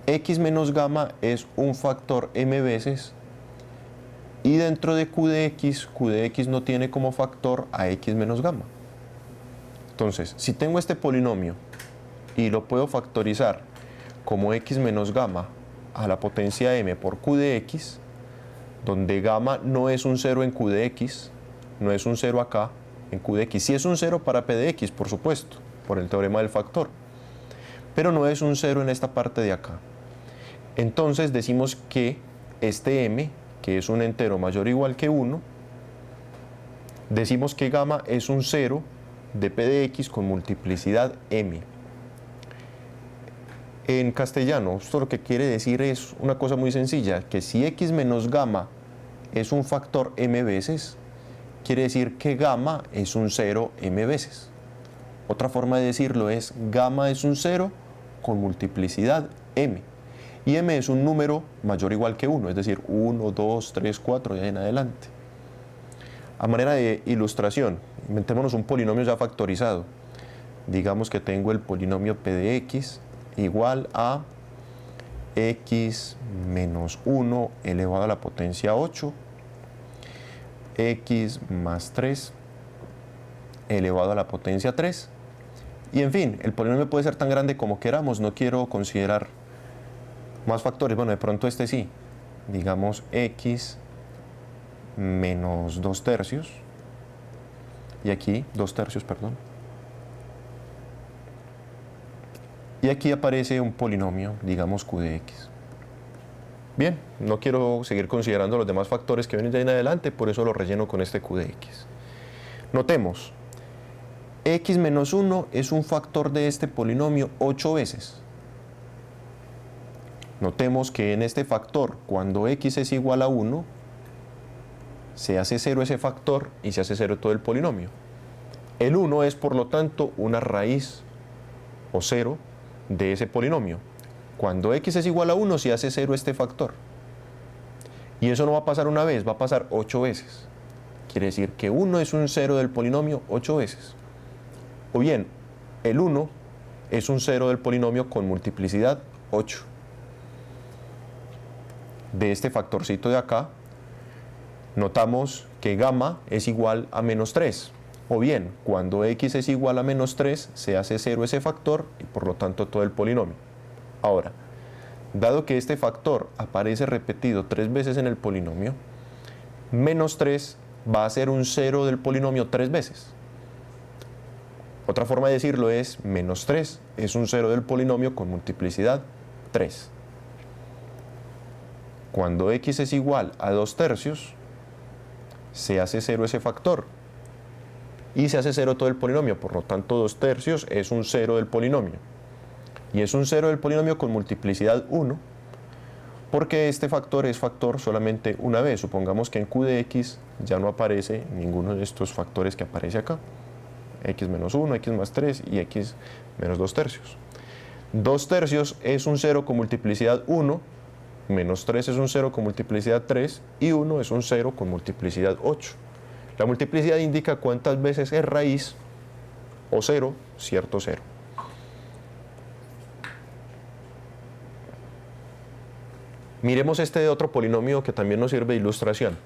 X menos gamma es un factor m veces, y dentro de q de x no tiene como factor a x menos gamma. Entonces, si tengo este polinomio y lo puedo factorizar como x menos gamma a la potencia m por q de x, donde gamma no es un 0 en q de x, no es un 0 acá en q de x. Sí es un 0 para p de x, por supuesto, por el teorema del factor, pero no es un 0 en esta parte de acá. Entonces decimos que este m, que es un entero mayor o igual que 1, decimos que gamma es un 0 de p de x con multiplicidad m. En castellano, esto lo que quiere decir es una cosa muy sencilla, que si x menos gamma es un factor m veces, quiere decir que gamma es un 0 m veces. Otra forma de decirlo es gamma es un 0 con multiplicidad m. Y m es un número mayor o igual que 1, es decir, 1, 2, 3, 4 y ahí en adelante. A manera de ilustración, inventémonos un polinomio ya factorizado. Digamos que tengo el polinomio p de x igual a x menos 1 elevado a la potencia 8, x más 3 elevado a la potencia 3. Y en fin, el polinomio puede ser tan grande como queramos, no quiero considerar más factores. Bueno, de pronto este sí, digamos x menos 2 tercios, y aquí 2 tercios, perdón. Y aquí aparece un polinomio, digamos q de x. Bien, no quiero seguir considerando los demás factores que vienen de ahí en adelante, por eso lo relleno con este q de x. Notemos, x menos 1 es un factor de este polinomio 8 veces. Notemos que en este factor, cuando x es igual a 1, se hace 0 ese factor y se hace 0 todo el polinomio. El 1 es, por lo tanto, una raíz o 0 de ese polinomio. Cuando x es igual a 1, se hace 0 este factor. Y eso no va a pasar una vez, va a pasar 8 veces. Quiere decir que 1 es un 0 del polinomio 8 veces. O bien, el 1 es un 0 del polinomio con multiplicidad 8. De este factorcito de acá, notamos que gamma es igual a menos 3. O bien, cuando x es igual a menos 3, se hace 0 ese factor y por lo tanto todo el polinomio. Ahora, dado que este factor aparece repetido 3 veces en el polinomio, menos 3 va a ser un 0 del polinomio 3 veces. Otra forma de decirlo es menos 3 es un 0 del polinomio con multiplicidad 3. Cuando x es igual a 2 tercios, se hace 0 ese factor y se hace 0 todo el polinomio, por lo tanto 2 tercios es un 0 del polinomio. Y es un 0 del polinomio con multiplicidad 1, porque este factor es factor solamente una vez. Supongamos que en q de x ya no aparece ninguno de estos factores que aparece acá. X menos 1, x más 3 y x menos 2 tercios. 2 tercios es un 0 con multiplicidad 1, menos 3 es un 0 con multiplicidad 3 y 1 es un 0 con multiplicidad 8. La multiplicidad indica cuántas veces es raíz o 0, cierto 0. Miremos este de otro polinomio que también nos sirve de ilustración.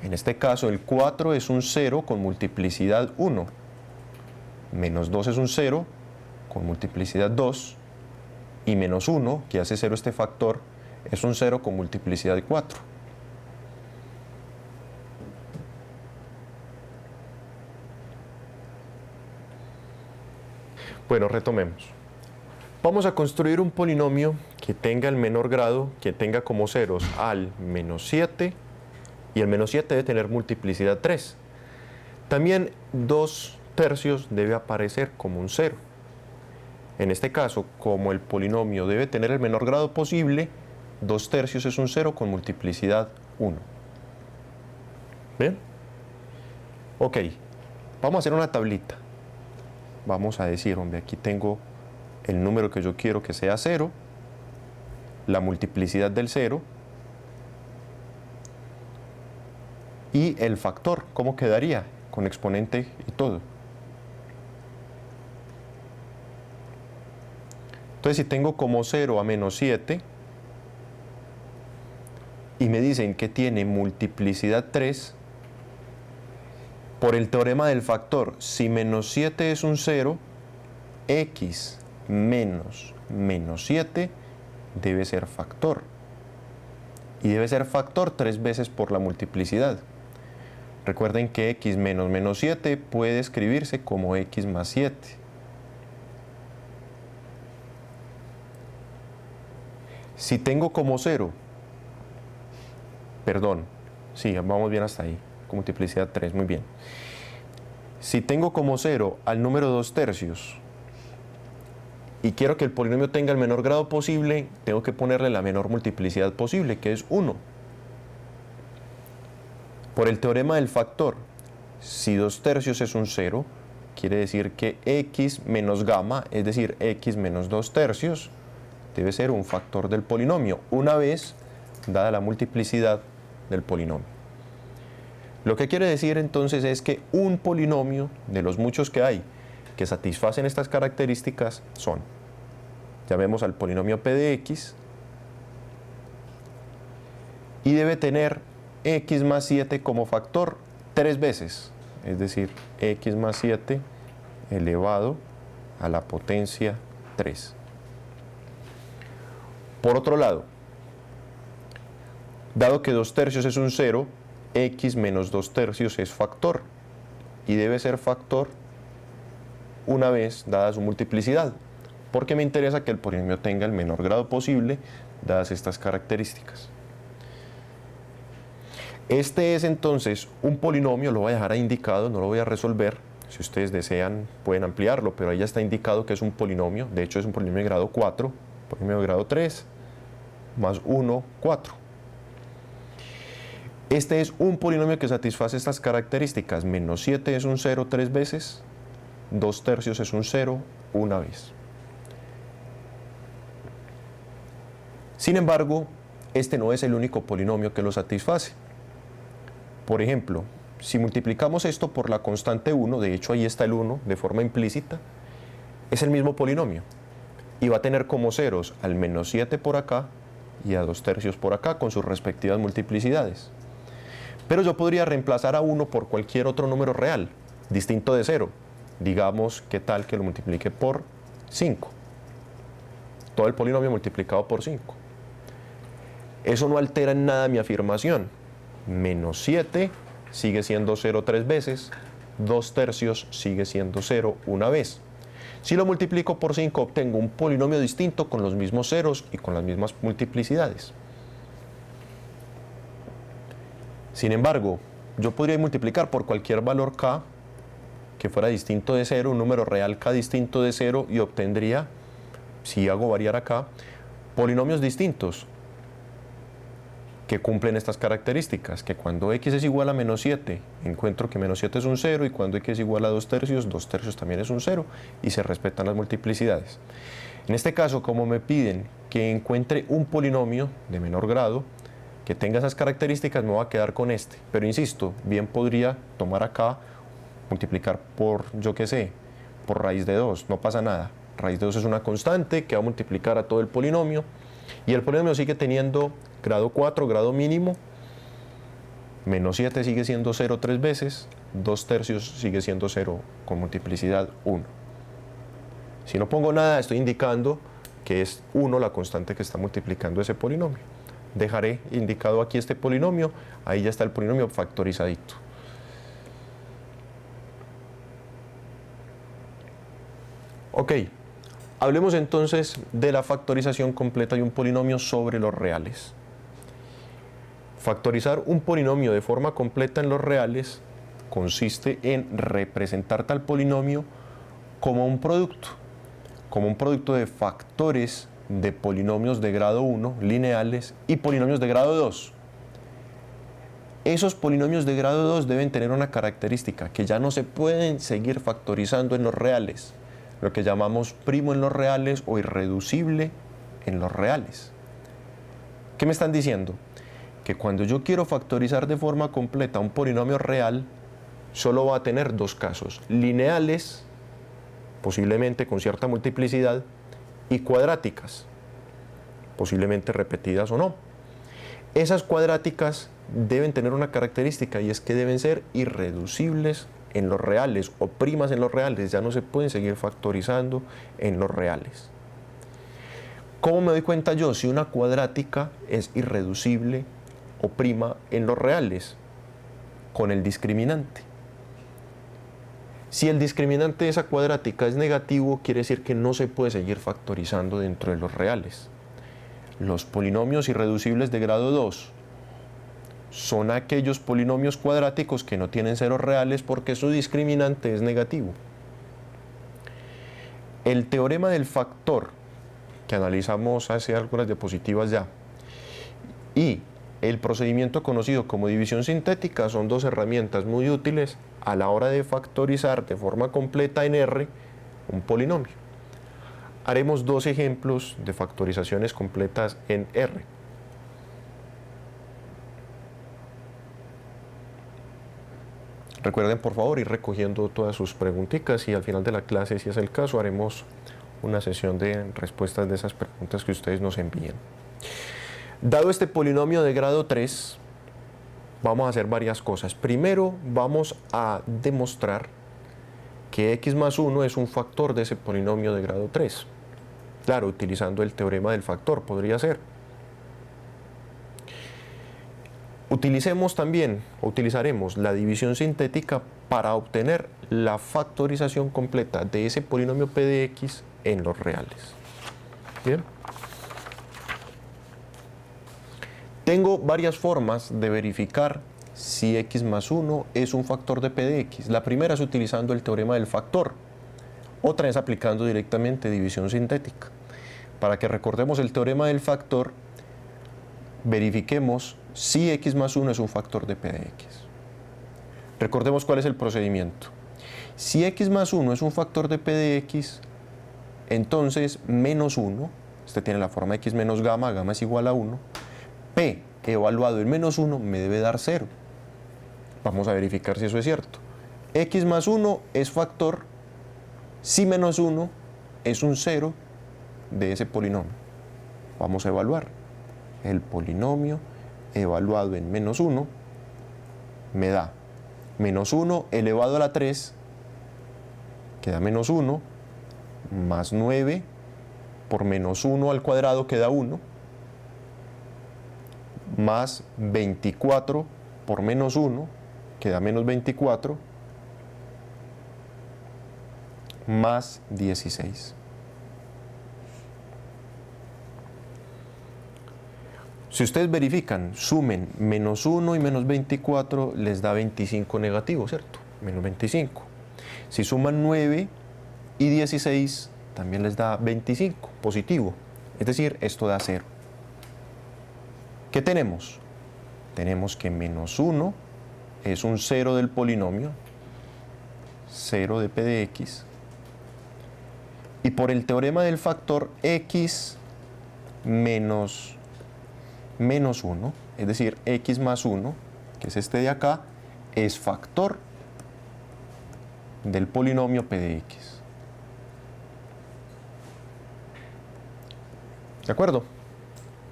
En este caso el 4 es un 0 con multiplicidad 1, menos 2 es un 0 con multiplicidad 2 y menos 1, que hace 0 este factor, es un 0 con multiplicidad 4. Bueno, retomemos. Vamos a construir un polinomio que tenga el menor grado, que tenga como ceros al menos 7, y el menos 7 debe tener multiplicidad 3. También 2 tercios debe aparecer como un 0. En este caso, como el polinomio debe tener el menor grado posible, 2 tercios es un 0 con multiplicidad 1. ¿Bien? Ok, vamos a hacer una tablita. Vamos a decir, hombre, aquí tengo el número que yo quiero que sea 0, la multiplicidad del 0 y el factor, ¿cómo quedaría? Con exponente y todo. Entonces, si tengo como 0 a menos 7 y me dicen que tiene multiplicidad 3, por el teorema del factor, si menos 7 es un 0, x menos menos 7 debe ser factor. Y debe ser factor 3 veces por la multiplicidad. Recuerden que x menos menos 7 puede escribirse como x más 7. Si tengo como 0, perdón, sí, vamos bien hasta ahí, con multiplicidad 3, muy bien. Si tengo como 0 al número 2/3 y quiero que el polinomio tenga el menor grado posible, tengo que ponerle la menor multiplicidad posible, que es 1. Por el teorema del factor, si 2/3 es un 0, quiere decir que x menos gamma, es decir, x menos 2/3, debe ser un factor del polinomio, una vez dada la multiplicidad del polinomio. Lo que quiere decir entonces es que un polinomio de los muchos que hay que satisfacen estas características son, llamemos al polinomio p de x, y debe tener x más 7 como factor 3 veces, es decir, x más 7 elevado a la potencia 3. Por otro lado, dado que 2/3 es un 0, x menos 2/3 es factor y debe ser factor una vez dada su multiplicidad, porque me interesa que el polinomio tenga el menor grado posible dadas estas características. Este es entonces un polinomio, lo voy a dejar ahí indicado, no lo voy a resolver. Si ustedes desean pueden ampliarlo, pero ahí ya está indicado que es un polinomio. De hecho es un polinomio de grado 4, polinomio de grado 3, más 1, 4. Este es un polinomio que satisface estas características. Menos 7 es un 0 3 veces, 2/3 es un 0 una vez. Sin embargo, este no es el único polinomio que lo satisface. Por ejemplo, si multiplicamos esto por la constante 1, de hecho ahí está el 1 de forma implícita, es el mismo polinomio. Y va a tener como ceros al menos 7 por acá y a 2/3 por acá con sus respectivas multiplicidades. Pero yo podría reemplazar a 1 por cualquier otro número real, distinto de 0. Digamos, ¿qué tal que lo multiplique por 5? Todo el polinomio multiplicado por 5. Eso no altera en nada mi afirmación. Menos 7 sigue siendo 0 3 veces, 2/3 sigue siendo 0 una vez. Si lo multiplico por 5 obtengo un polinomio distinto con los mismos ceros y con las mismas multiplicidades. Sin embargo, yo podría multiplicar por cualquier valor k que fuera distinto de 0, un número real k distinto de 0, y obtendría, si hago variar acá, polinomios distintos que cumplen estas características, que cuando x es igual a menos 7, encuentro que menos 7 es un 0, y cuando x es igual a 2/3, 2/3 también es un 0, y se respetan las multiplicidades. En este caso, como me piden que encuentre un polinomio de menor grado, que tenga esas características, me voy a quedar con este. Pero insisto, bien podría tomar acá, multiplicar por, yo qué sé, por raíz de 2, no pasa nada. Raíz de 2 es una constante que va a multiplicar a todo el polinomio, y el polinomio sigue teniendo grado 4, grado mínimo. Menos 7 sigue siendo 0 3 veces, 2/3 sigue siendo 0 con multiplicidad 1. Si no pongo nada, estoy indicando que es 1 la constante que está multiplicando ese polinomio. Dejaré indicado aquí este polinomio, ahí ya está el polinomio factorizadito. Ok, hablemos entonces de la factorización completa de un polinomio sobre los reales. Factorizar un polinomio de forma completa en los reales consiste en representar tal polinomio como un producto de factores de polinomios de grado 1 lineales y polinomios de grado 2. Esos polinomios de grado 2 deben tener una característica, que ya no se pueden seguir factorizando en los reales, lo que llamamos primo en los reales o irreducible en los reales. ¿Qué me están diciendo? Que cuando yo quiero factorizar de forma completa un polinomio real, solo va a tener dos casos: lineales, posiblemente con cierta multiplicidad, y cuadráticas, posiblemente repetidas o no. Esas cuadráticas deben tener una característica, y es que deben ser irreducibles en los reales o primas en los reales. Ya no se pueden seguir factorizando en los reales. ¿Cómo me doy cuenta yo si una cuadrática es irreducible o prima en los reales? Con el discriminante. Si el discriminante de esa cuadrática es negativo, quiere decir que no se puede seguir factorizando dentro de los reales. Los polinomios irreducibles de grado 2 son aquellos polinomios cuadráticos que no tienen ceros reales porque su discriminante es negativo. El teorema del factor, que analizamos hace algunas diapositivas ya, y el procedimiento conocido como división sintética son dos herramientas muy útiles a la hora de factorizar de forma completa en R un polinomio. Haremos dos ejemplos de factorizaciones completas en R. Recuerden, por favor, ir recogiendo todas sus preguntitas, y al final de la clase, si es el caso, haremos una sesión de respuestas de esas preguntas que ustedes nos envíen. Dado este polinomio de grado 3, vamos a hacer varias cosas. Primero, vamos a demostrar que x más 1 es un factor de ese polinomio de grado 3. Claro, utilizando el teorema del factor, podría ser. Utilizaremos la división sintética para obtener la factorización completa de ese polinomio p de x en los reales. Bien. Tengo varias formas de verificar si x más 1 es un factor de p de x. La primera es utilizando el teorema del factor. Otra es aplicando directamente división sintética. Para que recordemos el teorema del factor, verifiquemos si x más 1 es un factor de p de x. Recordemos cuál es el procedimiento. Si x más 1 es un factor de p de x, entonces menos 1, este tiene la forma x menos gamma, gamma es igual a 1, p evaluado en menos 1 me debe dar 0. Vamos a verificar si eso es cierto. X más 1 es factor si menos 1 es un 0 de ese polinomio. Vamos a evaluar. El polinomio evaluado en menos 1 me da menos 1 elevado a la 3, queda menos 1, más 9 por menos 1 al cuadrado queda 1, más 24 por menos 1 queda menos 24, más 16. Si ustedes verifican, sumen menos 1 y menos 24, les da 25 negativo, ¿cierto? Menos 25. Si suman 9 y 16, también les da 25 positivo. Es decir, esto da 0. ¿Qué tenemos? Tenemos que menos 1 es un 0 del polinomio, 0 de p de x. Y por el teorema del factor, x menos 1, es decir, x más 1, que es este de acá, es factor del polinomio p de x. ¿De acuerdo?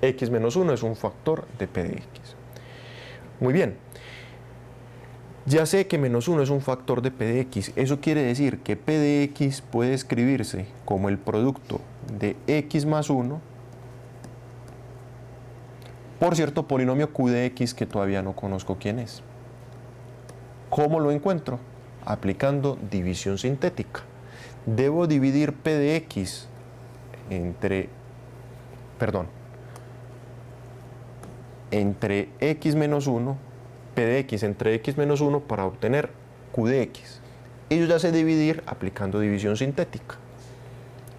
X menos 1 es un factor de p de x. Muy bien. Ya sé que menos 1 es un factor de p de x. Eso quiere decir que p de x puede escribirse como el producto de x más 1 por cierto polinomio q de x que todavía no conozco quién es. ¿Cómo lo encuentro? Aplicando división sintética. Debo dividir p de x entre x menos 1, p de x entre x menos 1 para obtener q de x. Y yo ya sé dividir aplicando división sintética.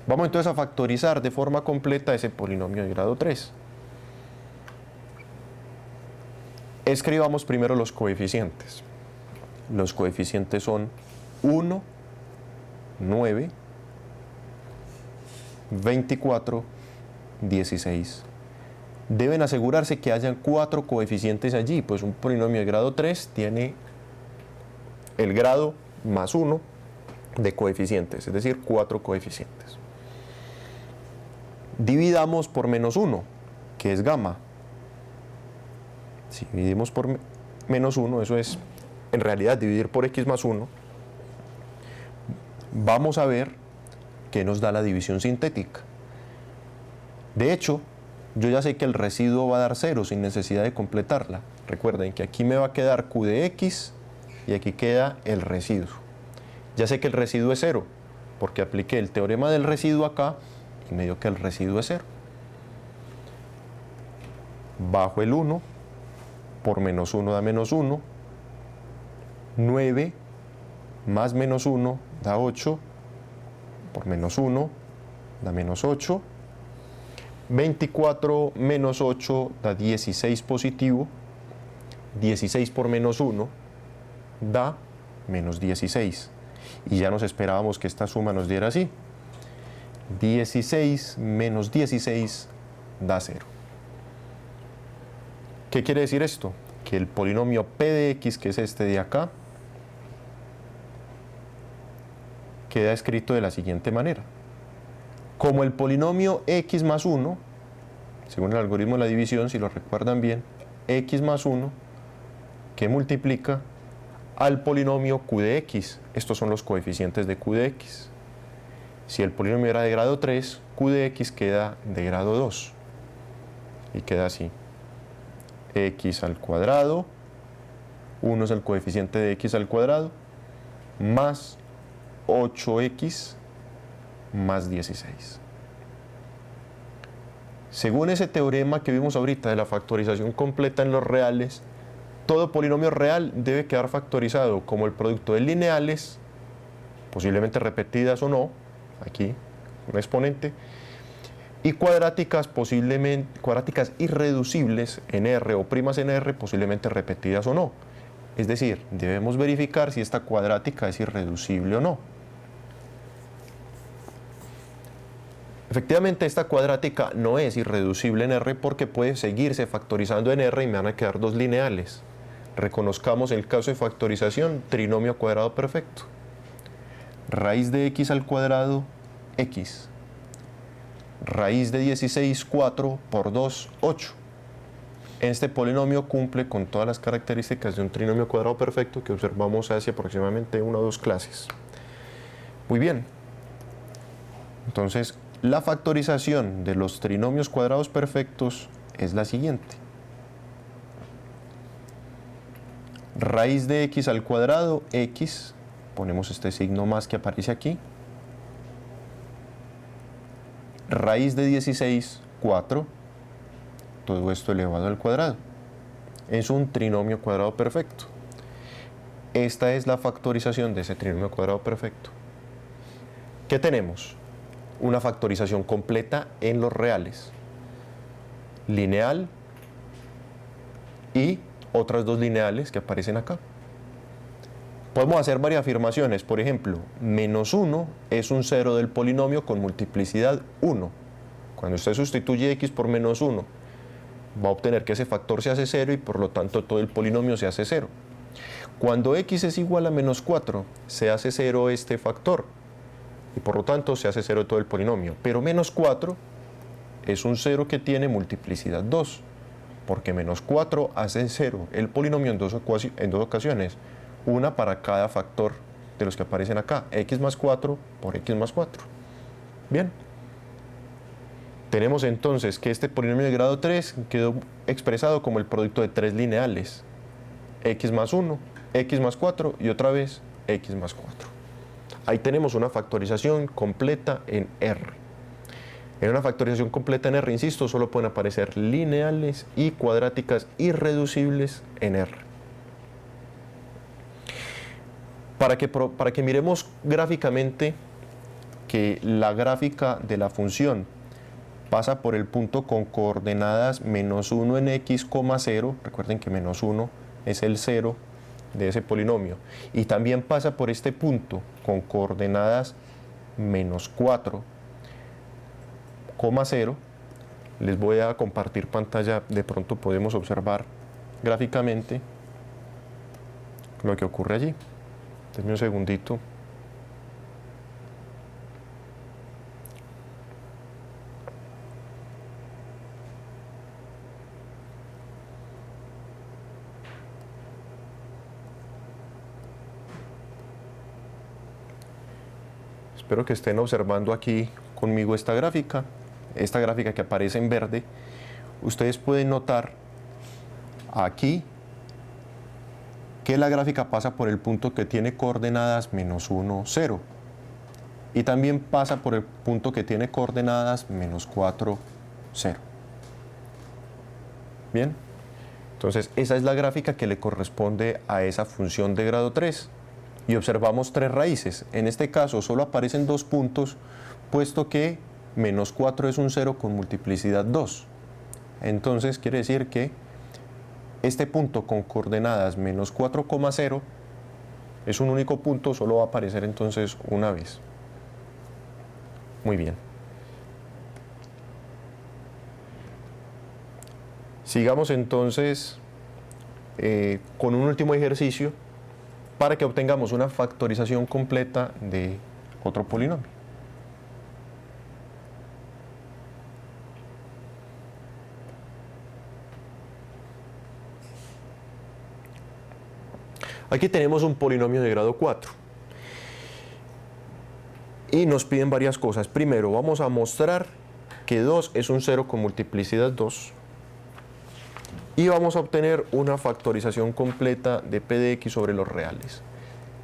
Vamos entonces a factorizar de forma completa ese polinomio de grado 3. Escribamos primero los coeficientes. Los coeficientes son 1, 9, 24, 16 deben asegurarse que hayan 4 coeficientes allí, pues un polinomio de grado 3 tiene el grado más 1 de coeficientes, es decir, 4 coeficientes. Dividamos por menos 1, que es gamma. Si dividimos por menos 1, eso es en realidad dividir por x más 1, vamos a ver qué nos da la división sintética. De hecho, yo ya sé que el residuo va a dar 0 sin necesidad de completarla. Recuerden que aquí me va a quedar q de x y aquí queda el residuo. Ya sé que el residuo es 0 porque apliqué el teorema del residuo acá y me dio que el residuo es 0. Bajo el 1 por menos 1 da menos 1. 9 más menos 1 da 8. Por menos 1 da menos 8. 24 menos 8 da 16 positivo. 16 por menos 1 da menos 16. Y ya nos esperábamos que esta suma nos diera así. 16 menos 16 da 0. ¿Qué quiere decir esto? Que el polinomio p de x, que es este de acá, queda escrito de la siguiente manera. Como el polinomio x más 1, según el algoritmo de la división, si lo recuerdan bien, x más 1, que multiplica al polinomio q de x. Estos son los coeficientes de q de x. Si el polinomio era de grado 3, q de x queda de grado 2. Y queda así. X al cuadrado, 1 es el coeficiente de x al cuadrado, más 8x más 16. Según ese teorema que vimos ahorita de la factorización completa en los reales, todo polinomio real debe quedar factorizado como el producto de lineales, posiblemente repetidas o no, aquí un exponente, y cuadráticas, posiblemente cuadráticas irreducibles en R o primas en R, posiblemente repetidas o no. Es decir, debemos verificar si esta cuadrática es irreducible o no. Efectivamente, esta cuadrática no es irreducible en R porque puede seguirse factorizando en R y me van a quedar dos lineales. Reconozcamos el caso de factorización, trinomio cuadrado perfecto. Raíz de x al cuadrado, x. Raíz de 16, 4 por 2, 8. Este polinomio cumple con todas las características de un trinomio cuadrado perfecto que observamos hace aproximadamente 1 o 2 clases. Muy bien. Entonces, la factorización de los trinomios cuadrados perfectos es la siguiente. Raíz de x al cuadrado, x, ponemos este signo más que aparece aquí. Raíz de 16, 4, todo esto elevado al cuadrado. Es un trinomio cuadrado perfecto. Esta es la factorización de ese trinomio cuadrado perfecto. ¿Qué tenemos? Una factorización completa en los reales. Lineal y otras dos lineales que aparecen acá. Podemos hacer varias afirmaciones. Por ejemplo, menos 1 es un 0 del polinomio con multiplicidad 1. Cuando usted sustituye x por menos 1, va a obtener que ese factor se hace 0 y por lo tanto todo el polinomio se hace 0. Cuando x es igual a menos 4, se hace 0 este factor y por lo tanto se hace 0 todo el polinomio. Pero menos 4 es un 0 que tiene multiplicidad 2, porque menos 4 hace 0 el polinomio en dos ocasiones. Una para cada factor de los que aparecen acá, x más 4 por x más 4. Bien. Tenemos entonces que este polinomio de grado 3 quedó expresado como el producto de tres lineales. X más 1, x más 4 y otra vez x más 4. Ahí tenemos una factorización completa en R. En una factorización completa en R, insisto, solo pueden aparecer lineales y cuadráticas irreducibles en R. Para que miremos gráficamente que la gráfica de la función pasa por el punto con coordenadas menos 1 en x, 0, recuerden que menos 1 es el 0 de ese polinomio, y también pasa por este punto con coordenadas menos 4, 0, Les voy a compartir pantalla, de pronto podemos observar gráficamente lo que ocurre allí. Denme un segundito. Espero que estén observando aquí conmigo esta gráfica que aparece en verde. Ustedes pueden notar aquí que la gráfica pasa por el punto que tiene coordenadas -1, 0. Y también pasa por el punto que tiene coordenadas -4, 0. Bien, entonces esa es la gráfica que le corresponde a esa función de grado 3. Y observamos 3 raíces. En este caso solo aparecen 2 puntos, puesto que -4 es un 0 con multiplicidad 2. Entonces quiere decir que este punto con coordenadas -4,0 es un único punto, solo va a aparecer entonces una vez. Muy bien. Sigamos entonces con un último ejercicio para que obtengamos una factorización completa de otro polinomio. Aquí tenemos un polinomio de grado 4 y nos piden varias cosas. Primero vamos a mostrar que 2 es un 0 con multiplicidad 2 y vamos a obtener una factorización completa de p de x sobre los reales.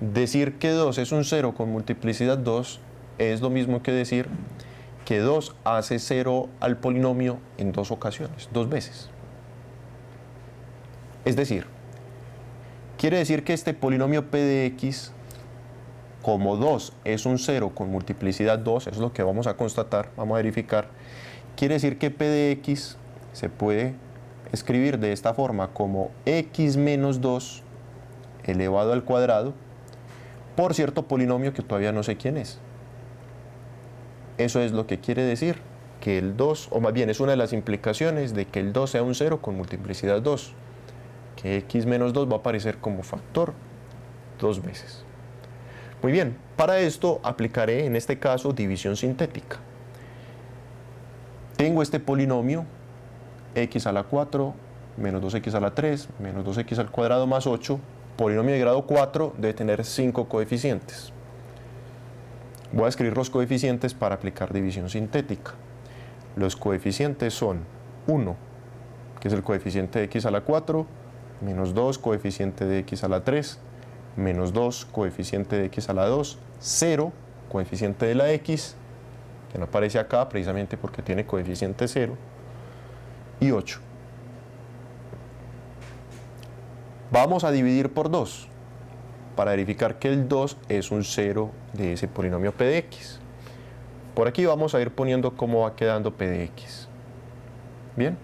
Decir que 2 es un 0 con multiplicidad 2 es lo mismo que decir que 2 hace 0 al polinomio en 2 ocasiones, 2 veces. Es decir, quiere decir que este polinomio p de x, como 2 es un 0 con multiplicidad 2, eso es lo que vamos a constatar, vamos a verificar, quiere decir que p de x se puede escribir de esta forma como x menos 2 elevado al cuadrado por cierto polinomio que todavía no sé quién es. Eso es lo que quiere decir que el 2, o más bien es una de las implicaciones de que el 2 sea un 0 con multiplicidad 2, que x menos 2 va a aparecer como factor 2 veces. Muy bien, para esto aplicaré en este caso división sintética. Tengo este polinomio x a la 4 menos 2x a la 3 menos 2x al cuadrado más 8, polinomio de grado 4 debe tener 5 coeficientes. Voy a escribir los coeficientes para aplicar división sintética. Los coeficientes son 1, que es el coeficiente de x a la 4, menos 2, coeficiente de x a la 3, menos 2, coeficiente de x a la 2, 0, coeficiente de la x, que no aparece acá precisamente porque tiene coeficiente 0, y 8. Vamos a dividir por 2 para verificar que el 2 es un 0 de ese polinomio p de x. Por aquí vamos a ir poniendo cómo va quedando p de x. Bien.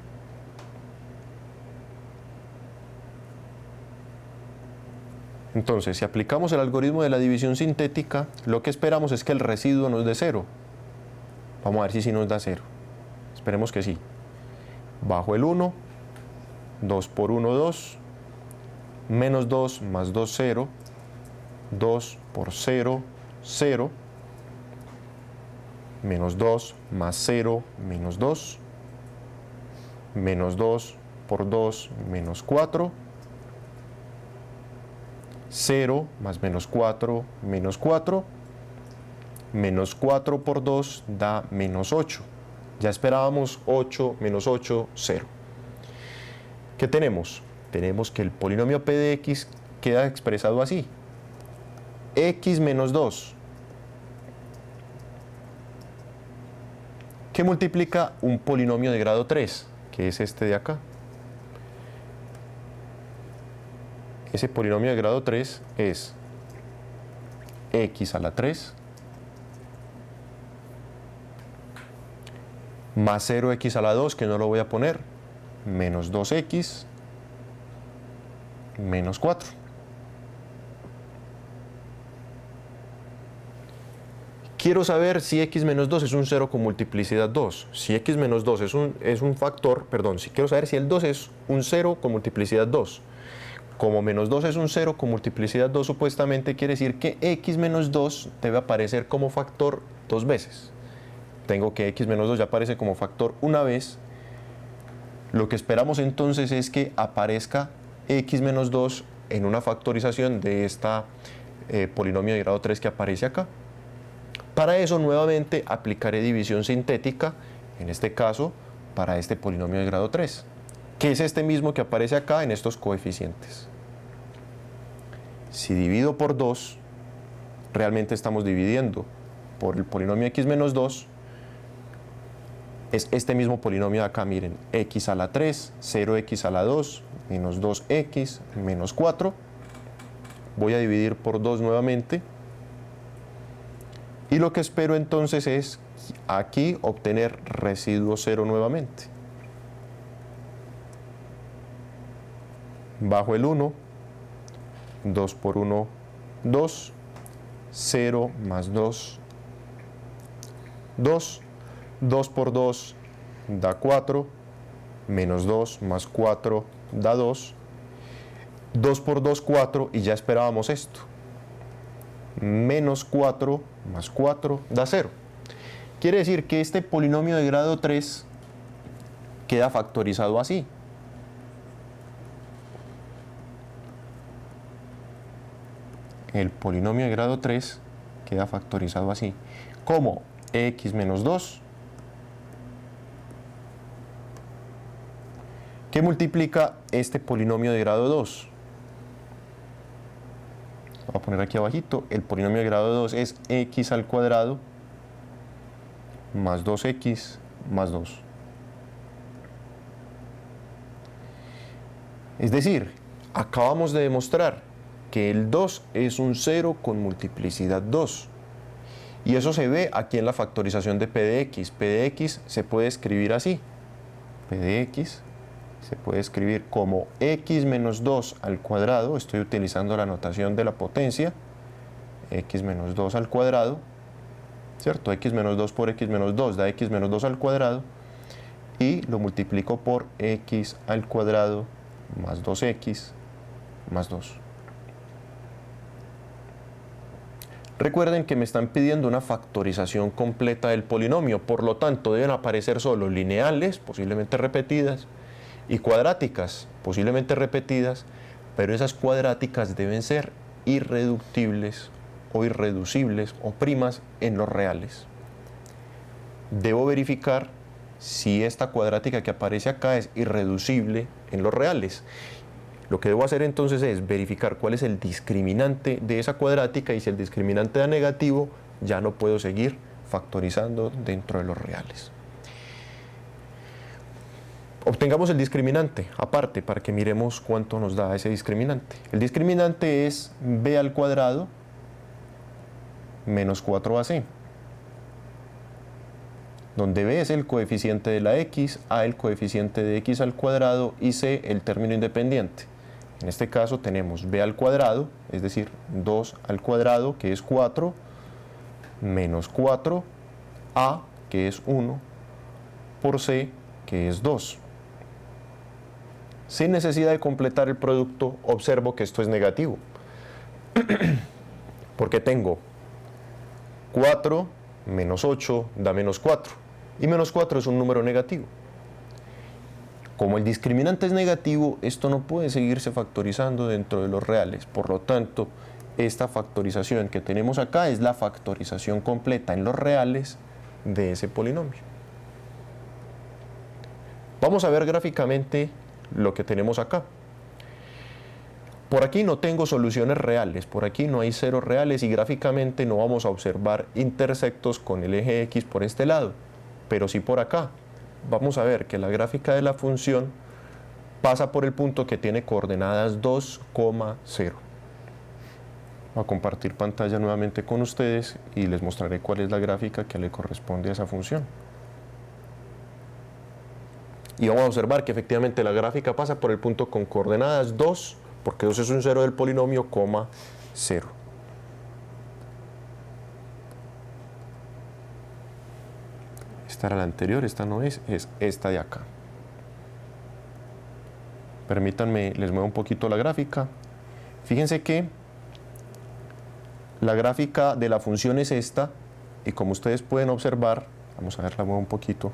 Entonces, si aplicamos el algoritmo de la división sintética, lo que esperamos es que el residuo nos dé 0. Vamos a ver si sí nos da 0. Esperemos que sí. Bajo el 1, 2 por 1, 2, menos 2 más 2, 0, 2 por 0, 0, menos 2 más 0, menos 2, menos 2 por 2, menos 4, 0 más menos 4, menos 4, menos 4 por 2 da menos 8. Ya esperábamos 8, menos 8, 0. ¿Qué tenemos? Tenemos que el polinomio p de x queda expresado así. X menos 2, que multiplica un polinomio de grado 3, que es este de acá. Ese polinomio de grado 3 es x a la 3 más 0x a la 2, que no lo voy a poner, menos 2x menos 4. Quiero saber si x menos 2 es un 0 con multiplicidad 2. Si x menos 2 es un factor, perdón, si quiero saber si el 2 es un 0 con multiplicidad 2. Como menos 2 es un 0 con multiplicidad 2, supuestamente quiere decir que x menos 2 debe aparecer como factor dos veces. Tengo que x menos 2 ya aparece como factor una vez. Lo que esperamos entonces es que aparezca x menos 2 en una factorización de esta polinomio de grado 3 que aparece acá. Para eso nuevamente aplicaré división sintética, en este caso para este polinomio de grado 3, que es este mismo que aparece acá en estos coeficientes. Si divido por 2, realmente estamos dividiendo por el polinomio x menos 2, es este mismo polinomio de acá, miren, x a la 3, 0x a la 2, menos 2x, menos 4. Voy a dividir por 2 nuevamente. Y lo que espero entonces es aquí obtener residuo 0 nuevamente. Bajo el 1, 2 por 1, 2, 0 más 2, 2, 2 por 2 da 4, menos 2 más 4 da 2, 2 por 2, 4, y ya esperábamos esto. Menos 4 más 4 da 0. Quiere decir que este polinomio de grado 3 queda factorizado así. El polinomio de grado 3 queda factorizado así, como x menos 2, que multiplica este polinomio de grado 2. Voy a poner aquí abajito, el polinomio de grado 2 es x al cuadrado más 2x más 2. Es decir, acabamos de demostrar que el 2 es un 0 con multiplicidad 2. Y eso se ve aquí en la factorización de p de x. P de x se puede escribir así. P de x se puede escribir como x menos 2 al cuadrado. Estoy utilizando la notación de la potencia. X menos 2 al cuadrado. ¿Cierto? X menos 2 por x menos 2 da x menos 2 al cuadrado. Y lo multiplico por x al cuadrado más 2x más 2. Recuerden que me están pidiendo una factorización completa del polinomio, por lo tanto deben aparecer solo lineales, posiblemente repetidas, y cuadráticas, posiblemente repetidas, pero esas cuadráticas deben ser irreductibles o irreducibles o primas en los reales. Debo verificar si esta cuadrática que aparece acá es irreducible en los reales. Lo que debo hacer entonces es verificar cuál es el discriminante de esa cuadrática, y si el discriminante da negativo, ya no puedo seguir factorizando dentro de los reales. Obtengamos el discriminante aparte para que miremos cuánto nos da ese discriminante. El discriminante es b al cuadrado menos 4ac, donde b es el coeficiente de la x, a el coeficiente de x al cuadrado y c el término independiente. En este caso tenemos b al cuadrado, es decir, 2 al cuadrado, que es 4, menos 4, a, que es 1, por c, que es 2. Sin necesidad de completar el producto, observo que esto es negativo, porque tengo 4 menos 8 da menos 4, y menos 4 es un número negativo. Como el discriminante es negativo, esto no puede seguirse factorizando dentro de los reales. Por lo tanto, esta factorización que tenemos acá es la factorización completa en los reales de ese polinomio. Vamos a ver gráficamente lo que tenemos acá. Por aquí no tengo soluciones reales, por aquí no hay ceros reales, y gráficamente no vamos a observar intersectos con el eje X por este lado, pero sí por acá. Vamos a ver que la gráfica de la función pasa por el punto que tiene coordenadas 2,0. Voy a compartir pantalla nuevamente con ustedes y les mostraré cuál es la gráfica que le corresponde a esa función. Y vamos a observar que efectivamente la gráfica pasa por el punto con coordenadas 2, porque 2 es un 0 del polinomio, 0. Esta era la anterior, esta no es esta de acá. Permítanme, les muevo un poquito la gráfica. Fíjense que la gráfica de la función es esta, y como ustedes pueden observar, vamos a ver, la muevo un poquito.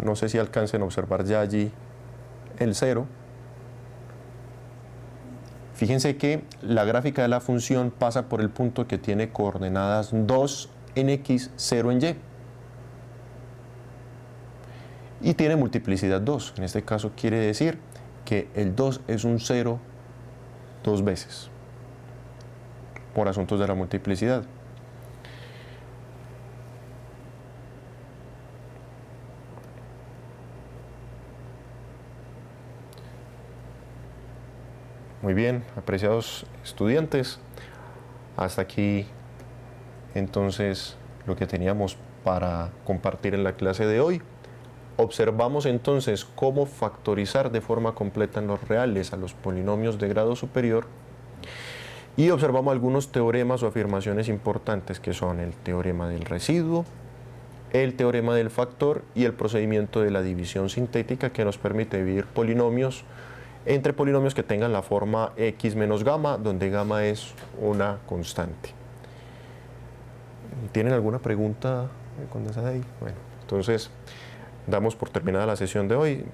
No sé si alcancen a observar ya allí el 0. Fíjense que la gráfica de la función pasa por el punto que tiene coordenadas 2 en X, 0 en Y. Y tiene multiplicidad 2. En este caso quiere decir que el 2 es un 0 dos veces, por asuntos de la multiplicidad. Muy bien, apreciados estudiantes, hasta aquí entonces lo que teníamos para compartir en la clase de hoy. Observamos entonces cómo factorizar de forma completa en los reales a los polinomios de grado superior y observamos algunos teoremas o afirmaciones importantes que son el teorema del residuo, el teorema del factor y el procedimiento de la división sintética que nos permite dividir polinomios entre polinomios que tengan la forma x menos gamma, donde gamma es una constante. ¿Tienen alguna pregunta cuando está ahí? Bueno, entonces damos por terminada la sesión de hoy.